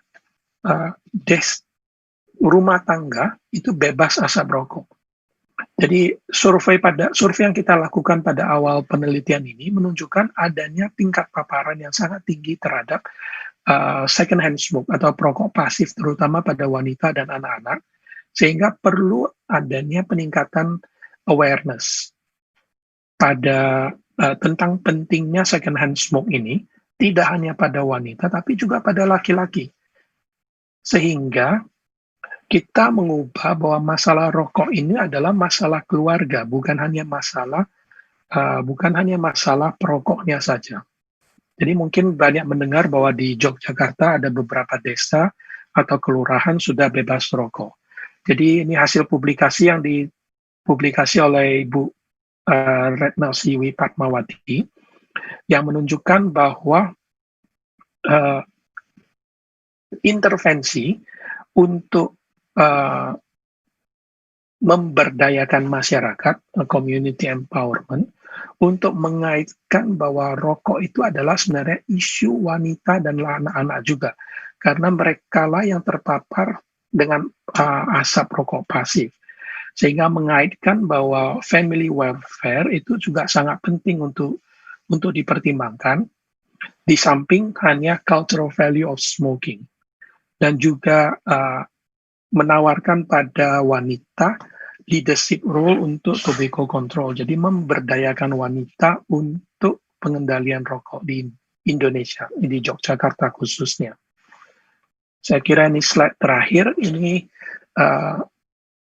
rumah tangga itu bebas asap rokok. Jadi survei yang kita lakukan pada awal penelitian ini menunjukkan adanya tingkat paparan yang sangat tinggi terhadap second hand smoke atau perokok pasif, terutama pada wanita dan anak-anak, sehingga perlu adanya peningkatan awareness pada tentang pentingnya second hand smoke ini, tidak hanya pada wanita tapi juga pada laki-laki, sehingga kita mengubah bahwa masalah rokok ini adalah masalah keluarga, bukan hanya masalah perokoknya saja. Jadi mungkin banyak mendengar bahwa di Yogyakarta ada beberapa desa atau kelurahan sudah bebas rokok. Jadi ini hasil publikasi yang dipublikasi oleh Ibu Retno Siwi Padmawati yang menunjukkan bahwa intervensi untuk memberdayakan masyarakat, community empowerment, untuk mengaitkan bahwa rokok itu adalah sebenarnya isu wanita dan anak-anak juga, karena mereka lah yang terpapar dengan asap rokok pasif, sehingga mengaitkan bahwa family welfare itu juga sangat penting untuk dipertimbangkan, di samping hanya cultural value of smoking, dan juga menawarkan pada wanita leadership role untuk tobacco control. Jadi memberdayakan wanita untuk pengendalian rokok di Indonesia, di Yogyakarta khususnya. Saya kira ini slide terakhir, ini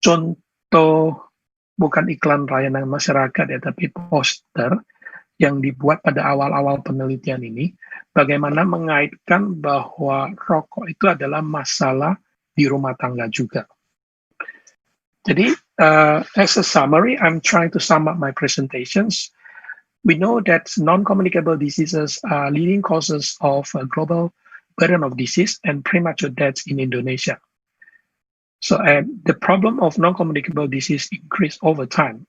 contoh, bukan iklan layanan masyarakat ya, tapi poster yang dibuat pada awal-awal penelitian ini, bagaimana mengaitkan bahwa rokok itu adalah masalah di rumah tangga juga. Jadi, as a summary, I'm trying to sum up my presentations. We know that non-communicable diseases are leading causes of global burden of disease and premature deaths in Indonesia. So the problem of non-communicable disease increased over time.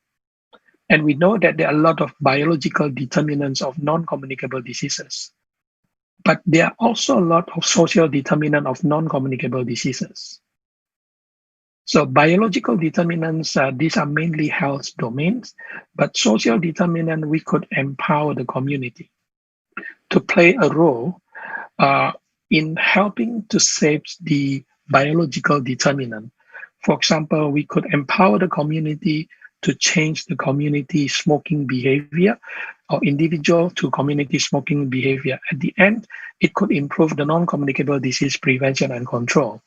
And we know that there are a lot of biological determinants of non-communicable diseases. But there are also a lot of social determinants of non-communicable diseases. So biological determinants, these are mainly health domains, but social determinant, we could empower the community to play a role in helping to save the biological determinant. For example, we could empower the community to change the community smoking behavior or individual to community smoking behavior. At the end, it could improve the non-communicable disease prevention and control.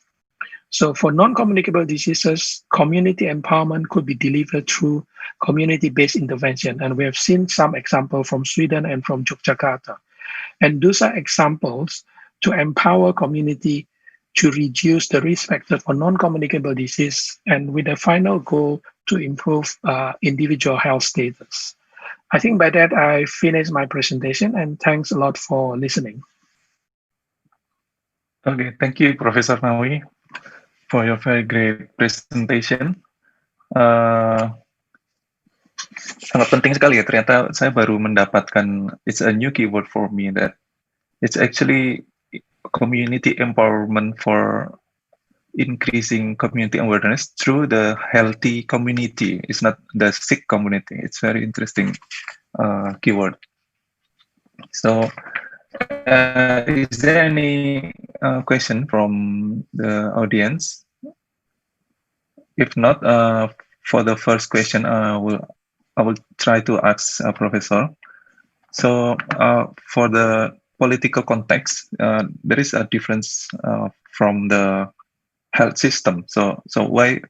So for non-communicable diseases, community empowerment could be delivered through community-based intervention. And we have seen some examples from Sweden and from Yogyakarta. And those are examples to empower community to reduce the risk factor for non-communicable disease, and with a final goal to improve individual health status. I think by that I finished my presentation, and thanks a lot for listening. Okay, thank you, Professor Nawi, for your very great presentation. Sangat penting sekali ya, ternyata saya baru mendapatkan, it's a new keyword for me, that it's actually community empowerment for increasing community awareness through the healthy community. It's not the sick community. It's very interesting keyword. So, is there any question from the audience? If not, for the first question, I will try to ask Professor. So, for the political context, there is a difference from the health system. So why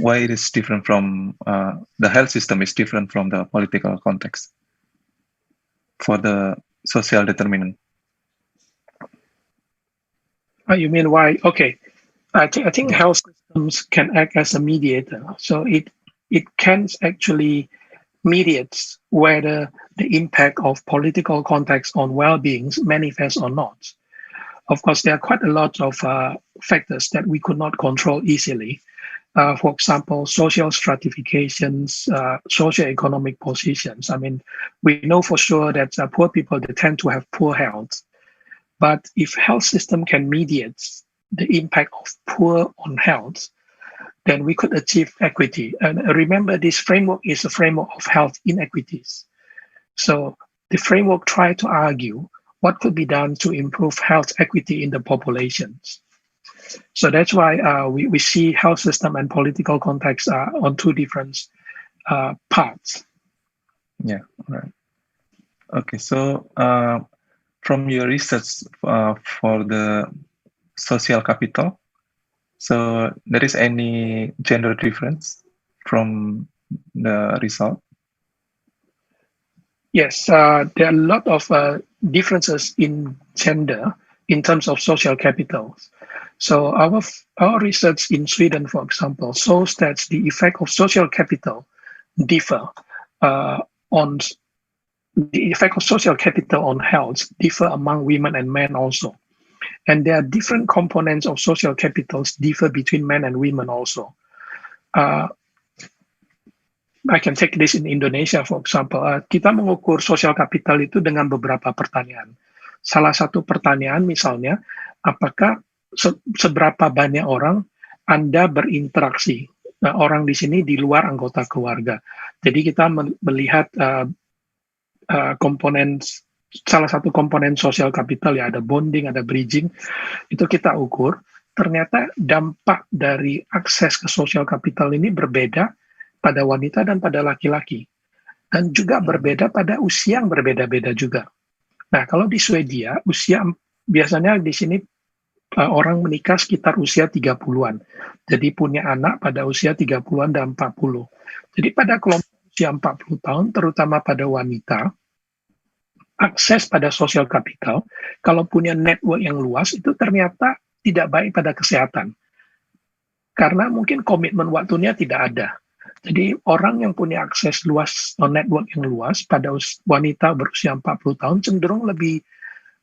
it is different from the health system is different from the political context for the social determinant? You mean why? Okay. I think health systems can act as a mediator. So it can actually mediate whether the impact of political context on well-being manifests or not. Of course, there are quite a lot of factors that we could not control easily. For example, social stratifications, socioeconomic positions. I mean, we know for sure that poor people, they tend to have poor health. But if health system can mediate the impact of poor on health, then we could achieve equity. And remember, this framework is a framework of health inequities. So the framework tried to argue what could be done to improve health equity in the populations. So that's why we see health system and political context on two different parts. Yeah, right. Okay, so from your research for the social capital, so there is any gender difference from the result? Yes, there are a lot of differences in gender in terms of social capital. So our research in Sweden, for example, shows that the effect of social capital differ on the effect of social capital on health differ among women and men also. And there are different components of social capitals differ between men and women also. I can take this in Indonesia, for example. Kita mengukur social capital itu dengan beberapa pertanyaan. Salah satu pertanyaan misalnya, apakah seberapa banyak orang Anda berinteraksi? Nah, orang di sini di luar anggota keluarga. Jadi kita melihat komponen, salah satu komponen social capital, ya ada bonding, ada bridging, itu kita ukur. Ternyata dampak dari akses ke social capital ini berbeda pada wanita dan pada laki-laki. Dan juga berbeda pada usia yang berbeda-beda juga. Nah, kalau di Swedia, usia biasanya di sini orang menikah sekitar usia 30-an. Jadi punya anak pada usia 30-an dan 40. Jadi pada kelompok usia 40 tahun, terutama pada wanita, akses pada social capital, kalau punya network yang luas, itu ternyata tidak baik pada kesehatan. Karena mungkin komitmen waktunya tidak ada. Jadi orang yang punya akses luas atau network yang luas pada wanita berusia 40 tahun cenderung lebih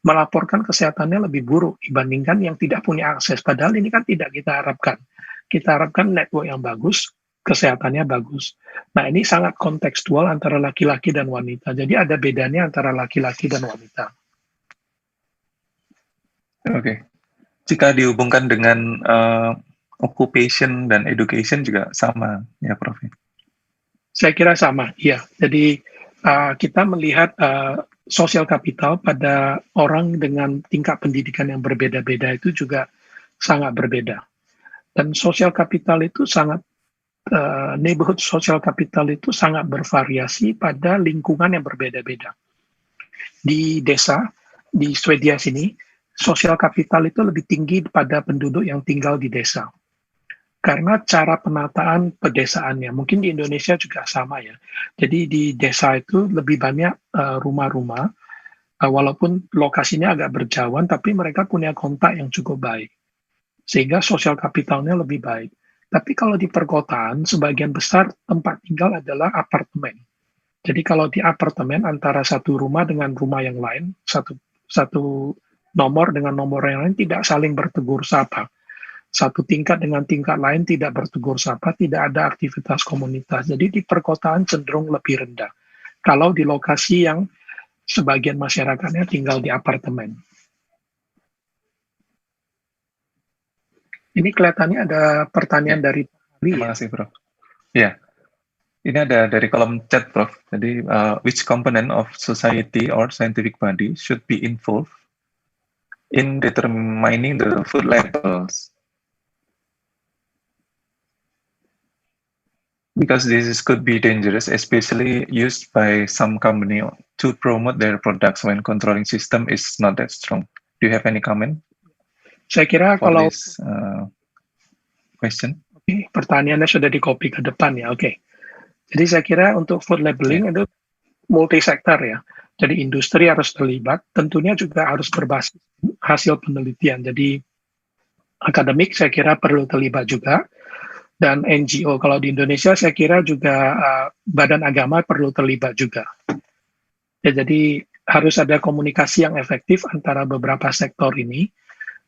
melaporkan kesehatannya lebih buruk dibandingkan yang tidak punya akses. Padahal ini kan tidak kita harapkan. Kita harapkan network yang bagus, kesehatannya bagus. Nah, ini sangat kontekstual antara laki-laki dan wanita. Jadi ada bedanya antara laki-laki dan wanita. Oke. Jika dihubungkan dengan occupation dan education juga sama, ya Prof? Saya kira sama, iya. Jadi kita melihat social capital pada orang dengan tingkat pendidikan yang berbeda-beda itu juga sangat berbeda. Dan social capital itu sangat, neighborhood social capital itu sangat bervariasi pada lingkungan yang berbeda-beda. Di desa, di Swedia sini, social capital itu lebih tinggi pada penduduk yang tinggal di desa. Karena cara penataan pedesaannya, mungkin di Indonesia juga sama ya. Jadi di desa itu lebih banyak rumah-rumah, walaupun lokasinya agak berjauhan, tapi mereka punya kontak yang cukup baik. Sehingga social capitalnya lebih baik. Tapi kalau di perkotaan, sebagian besar tempat tinggal adalah apartemen. Jadi kalau di apartemen, antara satu rumah dengan rumah yang lain, satu nomor dengan nomor yang lain tidak saling bertegur sapa. Satu tingkat dengan tingkat lain tidak bertegur sapa, tidak ada aktivitas komunitas. Jadi di perkotaan cenderung lebih rendah. Kalau di lokasi yang sebagian masyarakatnya tinggal di apartemen. Ini kelihatannya ada pertanyaan dari Ali. Terima kasih, Prof. Ya, ini ada dari kolom chat, Prof. Jadi, which component of society or scientific body should be involved in determining the food labels? Because this could be dangerous, especially used by some company to promote their products when controlling system is not that strong. Do you have any comment? Saya kira kalau this, question. Pertanyaannya sudah di-copy ke depan ya, oke. Jadi saya kira untuk food labeling itu multi-sektor ya. Jadi industri harus terlibat, tentunya juga harus berbasis hasil penelitian. Jadi akademik saya kira perlu terlibat juga, dan NGO. Kalau di Indonesia saya kira juga badan agama perlu terlibat juga. Ya, jadi harus ada komunikasi yang efektif antara beberapa sektor ini,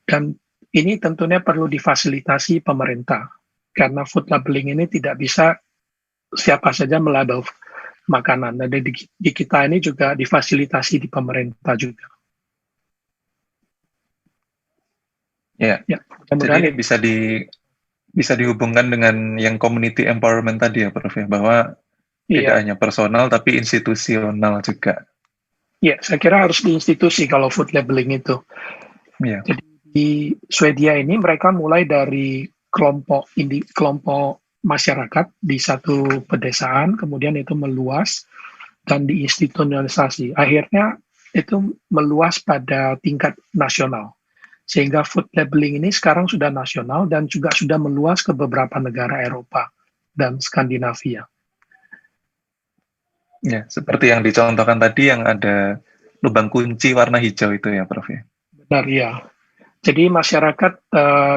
dan ini tentunya perlu difasilitasi pemerintah, karena food labeling ini tidak bisa siapa saja melabel makanan. Dan di kita ini juga difasilitasi di pemerintah juga. Ya, jadi ini bisa dihubungkan dengan yang community empowerment tadi ya, Prof. Bahwa tidak hanya personal tapi institusional juga. Ya, saya kira harus di institusi kalau food labeling itu. Ya. Jadi di Swedia ini mereka mulai dari kelompok masyarakat di satu pedesaan, kemudian itu meluas dan diinstitusionalisasi. Akhirnya itu meluas pada tingkat nasional. Sehingga food labeling ini sekarang sudah nasional dan juga sudah meluas ke beberapa negara Eropa dan Skandinavia. Ya, seperti yang dicontohkan tadi yang ada lubang kunci warna hijau itu ya, Prof. Benar, ya. Jadi masyarakat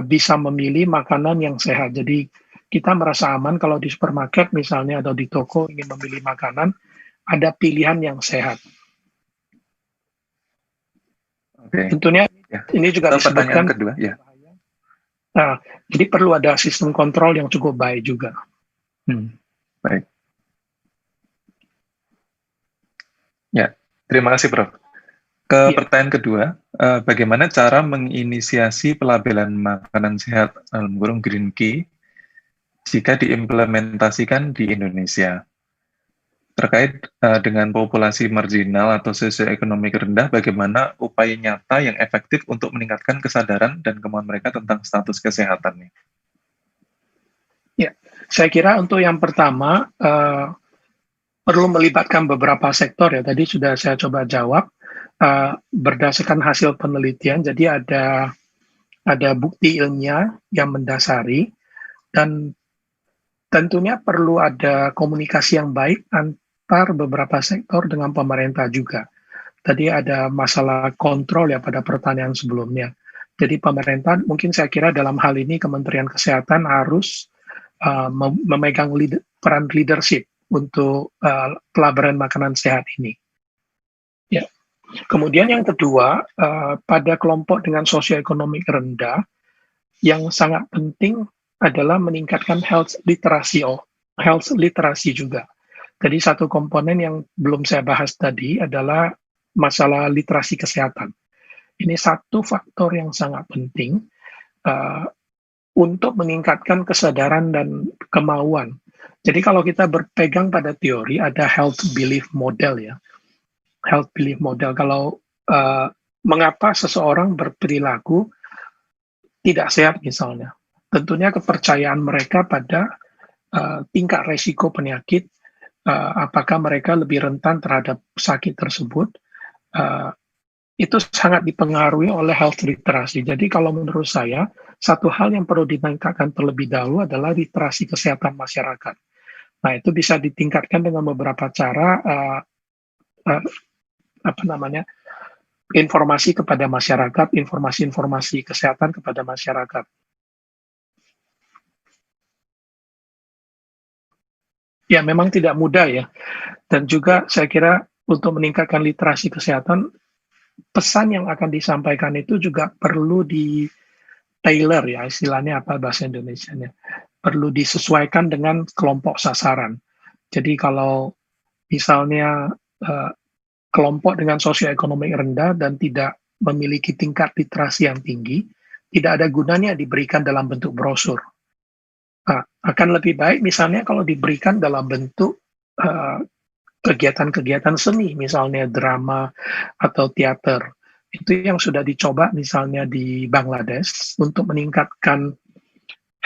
bisa memilih makanan yang sehat. Jadi kita merasa aman kalau di supermarket misalnya atau di toko ingin memilih makanan, ada pilihan yang sehat. Oke. Tentunya ya. ini juga disebutkan. Pertanyaan kedua, ya. Nah, jadi perlu ada sistem kontrol yang cukup baik juga. Baik. Ya, terima kasih, Prof. Pertanyaan kedua, bagaimana cara menginisiasi pelabelan makanan sehat Green Key jika diimplementasikan di Indonesia? Terkait dengan populasi marginal atau sosioekonomi rendah, bagaimana upaya nyata yang efektif untuk meningkatkan kesadaran dan kemauan mereka tentang status kesehatannya? Ya, saya kira untuk yang pertama, perlu melibatkan beberapa sektor ya. Tadi sudah saya coba jawab. Berdasarkan hasil penelitian, jadi ada bukti ilmiah yang mendasari, dan tentunya perlu ada komunikasi yang baik antar beberapa sektor dengan pemerintah juga. Tadi ada masalah kontrol ya pada pertanyaan sebelumnya. Jadi pemerintah, mungkin saya kira dalam hal ini Kementerian Kesehatan harus memegang peran leadership untuk pelabelan makanan sehat ini. Ya. Kemudian yang kedua, pada kelompok dengan sosioekonomi rendah, yang sangat penting adalah meningkatkan health literasi juga. Jadi satu komponen yang belum saya bahas tadi adalah masalah literasi kesehatan. Ini satu faktor yang sangat penting untuk meningkatkan kesadaran dan kemauan. Jadi kalau kita berpegang pada teori, ada health belief model ya. Health belief model, kalau mengapa seseorang berperilaku tidak sehat misalnya. Tentunya kepercayaan mereka pada tingkat resiko penyakit, apakah mereka lebih rentan terhadap sakit tersebut, itu sangat dipengaruhi oleh health literasi. Jadi kalau menurut saya, satu hal yang perlu ditingkatkan terlebih dahulu adalah literasi kesehatan masyarakat. Nah, itu bisa ditingkatkan dengan beberapa cara, informasi kepada masyarakat, informasi-informasi kesehatan kepada masyarakat. Ya, memang tidak mudah ya. Dan juga saya kira untuk meningkatkan literasi kesehatan, pesan yang akan disampaikan itu juga perlu di-tailor ya, istilahnya apa bahasa Indonesianya. Perlu disesuaikan dengan kelompok sasaran. Jadi kalau misalnya kelompok dengan sosioekonomi rendah dan tidak memiliki tingkat literasi yang tinggi, tidak ada gunanya diberikan dalam bentuk brosur. Nah, akan lebih baik misalnya kalau diberikan dalam bentuk kegiatan-kegiatan seni, misalnya drama atau teater. Itu yang sudah dicoba misalnya di Bangladesh untuk meningkatkan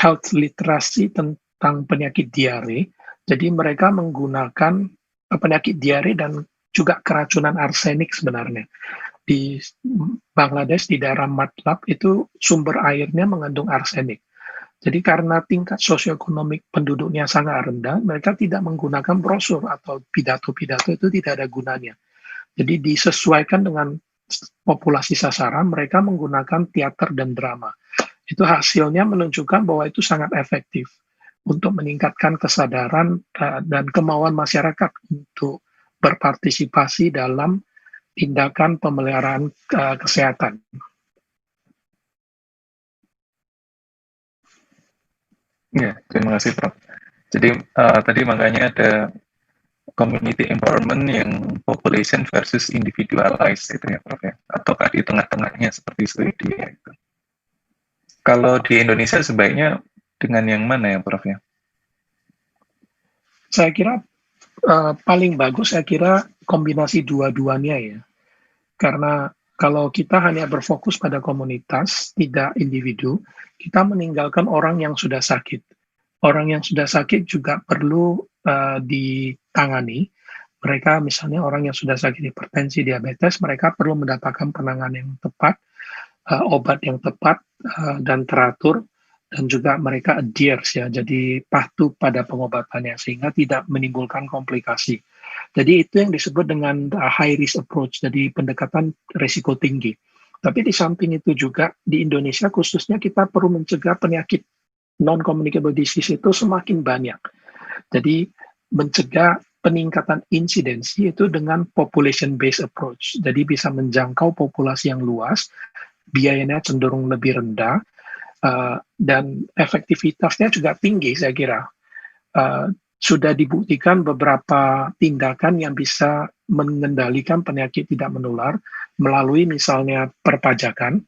health literasi tentang penyakit diare. Jadi mereka menggunakan penyakit diare dan juga keracunan arsenik sebenarnya. Di Bangladesh, di daerah Matlab, itu sumber airnya mengandung arsenik. Jadi karena tingkat sosioekonomik penduduknya sangat rendah, mereka tidak menggunakan brosur atau pidato-pidato, itu tidak ada gunanya. Jadi disesuaikan dengan populasi sasaran, mereka menggunakan teater dan drama. Itu hasilnya menunjukkan bahwa itu sangat efektif untuk meningkatkan kesadaran dan kemauan masyarakat untuk berpartisipasi dalam tindakan pemeliharaan kesehatan. Ya, terima kasih Prof. Jadi tadi makanya ada community empowerment yang population versus individualized itu ya Prof ya, ataukah di tengah-tengahnya seperti Swedia itu. Kalau di Indonesia sebaiknya dengan yang mana ya Prof ya? Saya kira paling bagus saya kira kombinasi dua-duanya ya. Karena kalau kita hanya berfokus pada komunitas, tidak individu, kita meninggalkan orang yang sudah sakit. Orang yang sudah sakit juga perlu ditangani. Mereka misalnya orang yang sudah sakit hipertensi, diabetes, mereka perlu mendapatkan penanganan yang tepat, obat yang tepat dan teratur, dan juga mereka adheres ya, jadi patuh pada pengobatannya sehingga tidak menimbulkan komplikasi. Jadi itu yang disebut dengan high risk approach, jadi pendekatan risiko tinggi. Tapi di samping itu juga di Indonesia khususnya kita perlu mencegah penyakit non-communicable disease itu semakin banyak. Jadi mencegah peningkatan insidensi itu dengan population based approach. Jadi bisa menjangkau populasi yang luas, biayanya cenderung lebih rendah, dan efektivitasnya juga tinggi saya kira. Sudah dibuktikan beberapa tindakan yang bisa mengendalikan penyakit tidak menular melalui misalnya perpajakan,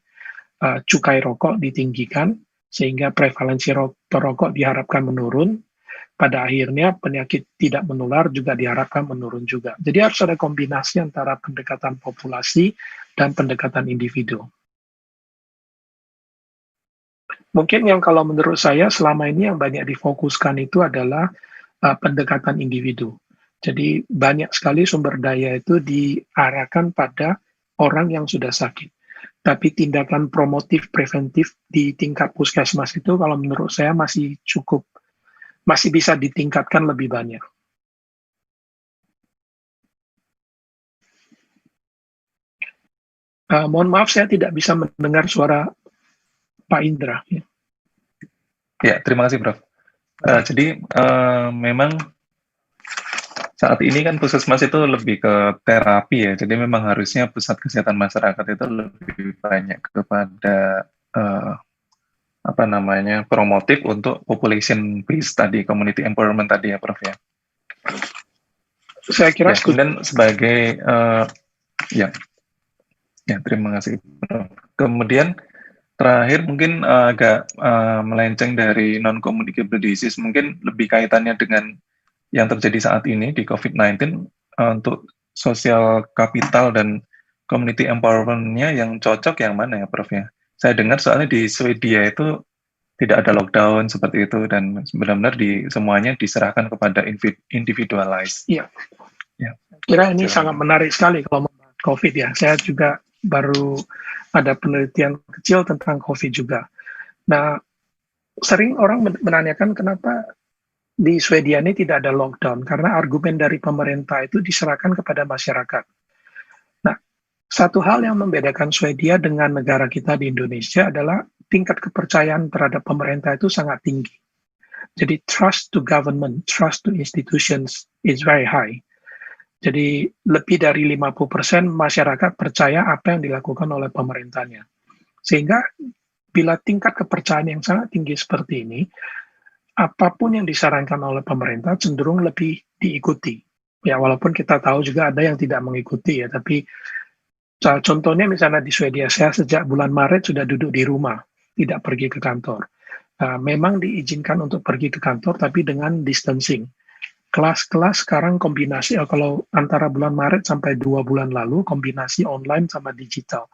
cukai rokok ditinggikan sehingga prevalensi perokok diharapkan menurun. Pada akhirnya penyakit tidak menular juga diharapkan menurun juga. Jadi harus ada kombinasi antara pendekatan populasi dan pendekatan individu. Mungkin yang kalau menurut saya selama ini yang banyak difokuskan itu adalah pendekatan individu. Jadi banyak sekali sumber daya itu diarahkan pada orang yang sudah sakit. Tapi tindakan promotif, preventif di tingkat puskesmas itu kalau menurut saya masih cukup, masih bisa ditingkatkan lebih banyak. Mohon maaf saya tidak bisa mendengar suara Pak Indra. Ya, terima kasih Prof. Jadi memang saat ini kan puskesmas itu lebih ke terapi ya, jadi memang harusnya pusat kesehatan masyarakat itu lebih banyak kepada promotif untuk population based tadi, community empowerment tadi ya Prof ya. Saya kira ya, kemudian sebagai terima kasih Prof. Kemudian terakhir mungkin agak melenceng dari non-communicable disease, mungkin lebih kaitannya dengan yang terjadi saat ini di COVID-19 untuk social capital dan community empowerment-nya yang cocok yang mana ya Prof ya? Saya dengar soalnya di Swedia itu tidak ada lockdown seperti itu dan benar-benar semuanya diserahkan kepada individualized. Iya. Ya. Kira ini sangat menarik sekali kalau membahas COVID ya. Saya juga baru ada penelitian kecil tentang COVID juga. Nah, sering orang menanyakan kenapa di Swedia ini tidak ada lockdown, karena argumen dari pemerintah itu diserahkan kepada masyarakat. Nah, satu hal yang membedakan Swedia dengan negara kita di Indonesia adalah tingkat kepercayaan terhadap pemerintah itu sangat tinggi. Jadi trust to government, trust to institutions is very high. Jadi lebih dari 50% masyarakat percaya apa yang dilakukan oleh pemerintahnya. Sehingga bila tingkat kepercayaan yang sangat tinggi seperti ini, apapun yang disarankan oleh pemerintah cenderung lebih diikuti. Ya, walaupun kita tahu juga ada yang tidak mengikuti ya, tapi contohnya misalnya di Swedia, saya sejak bulan Maret sudah duduk di rumah, tidak pergi ke kantor. Memang diizinkan untuk pergi ke kantor, tapi dengan distancing. Kelas-kelas sekarang kombinasi, kalau antara bulan Maret sampai 2 bulan lalu, kombinasi online sama digital.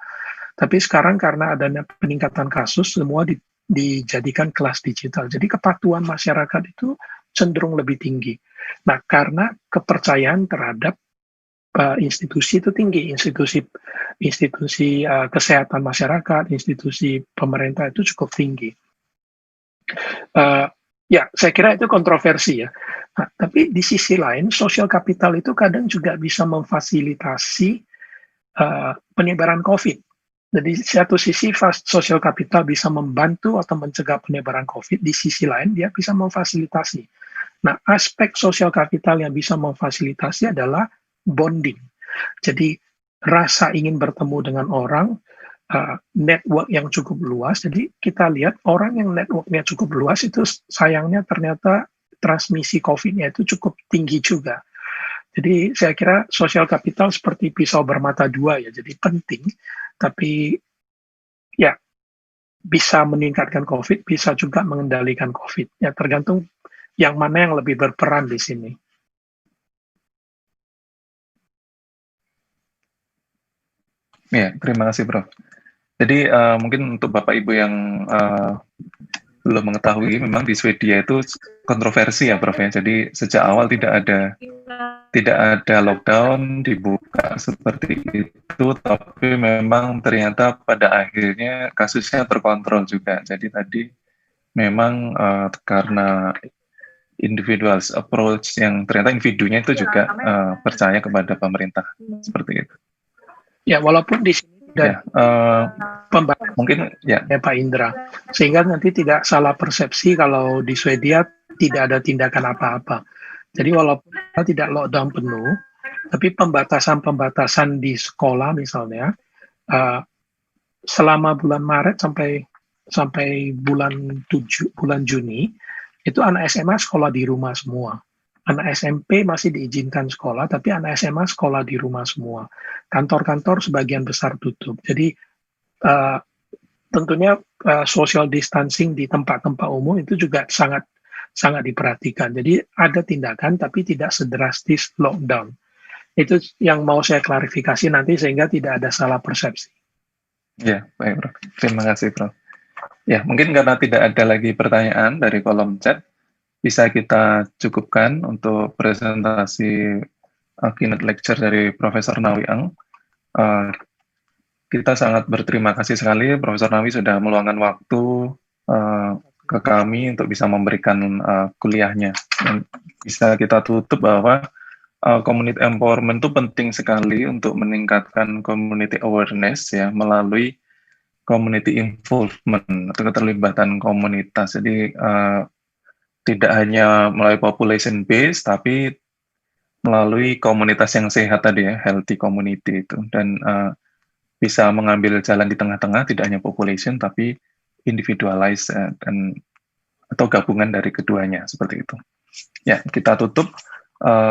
Tapi sekarang karena adanya peningkatan kasus, semua dijadikan kelas digital. Jadi kepatuhan masyarakat itu cenderung lebih tinggi. Nah, karena kepercayaan terhadap institusi itu tinggi, institusi kesehatan masyarakat, institusi pemerintah itu cukup tinggi. Ya, saya kira itu kontroversi ya. Nah, tapi di sisi lain, social capital itu kadang juga bisa memfasilitasi penyebaran COVID. Jadi satu sisi social capital bisa membantu atau mencegah penyebaran COVID, di sisi lain dia bisa memfasilitasi. Nah, aspek social capital yang bisa memfasilitasi adalah bonding. Jadi rasa ingin bertemu dengan orang, network yang cukup luas. Jadi kita lihat orang yang networknya cukup luas itu sayangnya ternyata transmisi COVID-nya itu cukup tinggi juga. Jadi saya kira social capital seperti pisau bermata dua ya, jadi penting, tapi ya bisa meningkatkan COVID, bisa juga mengendalikan COVID. Ya tergantung yang mana yang lebih berperan di sini. Ya, terima kasih, Prof. Jadi mungkin untuk Bapak Ibu yang belum mengetahui, memang di Swedia itu kontroversi ya, Prof. Ya. Jadi sejak awal tidak ada lockdown, dibuka seperti itu, tapi memang ternyata pada akhirnya kasusnya terkontrol juga. Jadi tadi memang karena individual approach yang ternyata individunya itu juga percaya kepada pemerintah seperti itu. Ya, walaupun di sini Ya, pembahasan mungkin ya Pak Indra, sehingga nanti tidak salah persepsi kalau di Swedia tidak ada tindakan apa-apa. Jadi walaupun kita tidak lockdown penuh, tapi pembatasan-pembatasan di sekolah misalnya, selama bulan Maret sampai bulan Juni, itu anak SMA sekolah di rumah semua. Anak SMP masih diizinkan sekolah, tapi anak SMA sekolah di rumah semua. Kantor-kantor sebagian besar tutup. Jadi tentunya social distancing di tempat-tempat umum itu juga sangat diperhatikan. Jadi ada tindakan, tapi tidak sedrastis lockdown. Itu yang mau saya klarifikasi nanti sehingga tidak ada salah persepsi. Ya, baik, Prof. Terima kasih, Prof. Ya, mungkin karena tidak ada lagi pertanyaan dari kolom chat, bisa kita cukupkan untuk presentasi keynote lecture dari Profesor Nawi Ang. Kita sangat berterima kasih sekali Profesor Nawi sudah meluangkan waktu ke kami untuk bisa memberikan kuliahnya. Dan bisa kita tutup bahwa community empowerment itu penting sekali untuk meningkatkan community awareness ya melalui community involvement atau keterlibatan komunitas. Jadi tidak hanya melalui population base, tapi melalui komunitas yang sehat tadi ya, healthy community itu. Dan bisa mengambil jalan di tengah-tengah, tidak hanya population, tapi individualized dan atau gabungan dari keduanya, seperti itu. Ya, kita tutup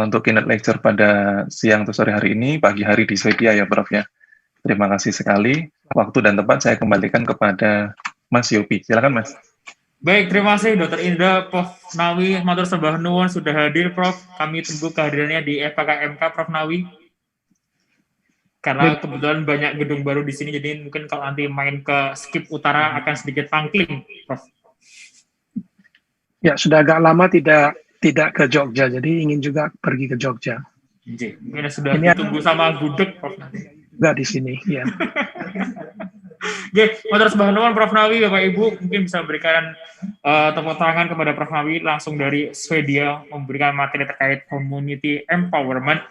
untuk keynote lecture pada siang atau sore hari ini, pagi hari di Swedia ya, Prof. Ya. Terima kasih sekali. Waktu dan tempat saya kembalikan kepada Mas Yopi. Silakan, Mas. Baik, terima kasih Dr. Indra, Prof. Nawi, matur sembah nuwun sudah hadir, Prof. Kami tunggu kehadirannya di FKKMK, Prof. Nawi. Karena kebetulan banyak gedung baru di sini, jadi mungkin kalau nanti main ke skip utara akan sedikit pangkling, Prof. Ya, sudah agak lama tidak ke Jogja, jadi ingin juga pergi ke Jogja. Mungkin sudah ditunggu sama gudeg, Prof. Juga di sini, ya. Oke, matur sembah nuwun Prof. Nawi, Bapak Ibu mungkin bisa berikan tepuk tangan kepada Prof. Nawi langsung dari Swedia memberikan materi terkait community empowerment.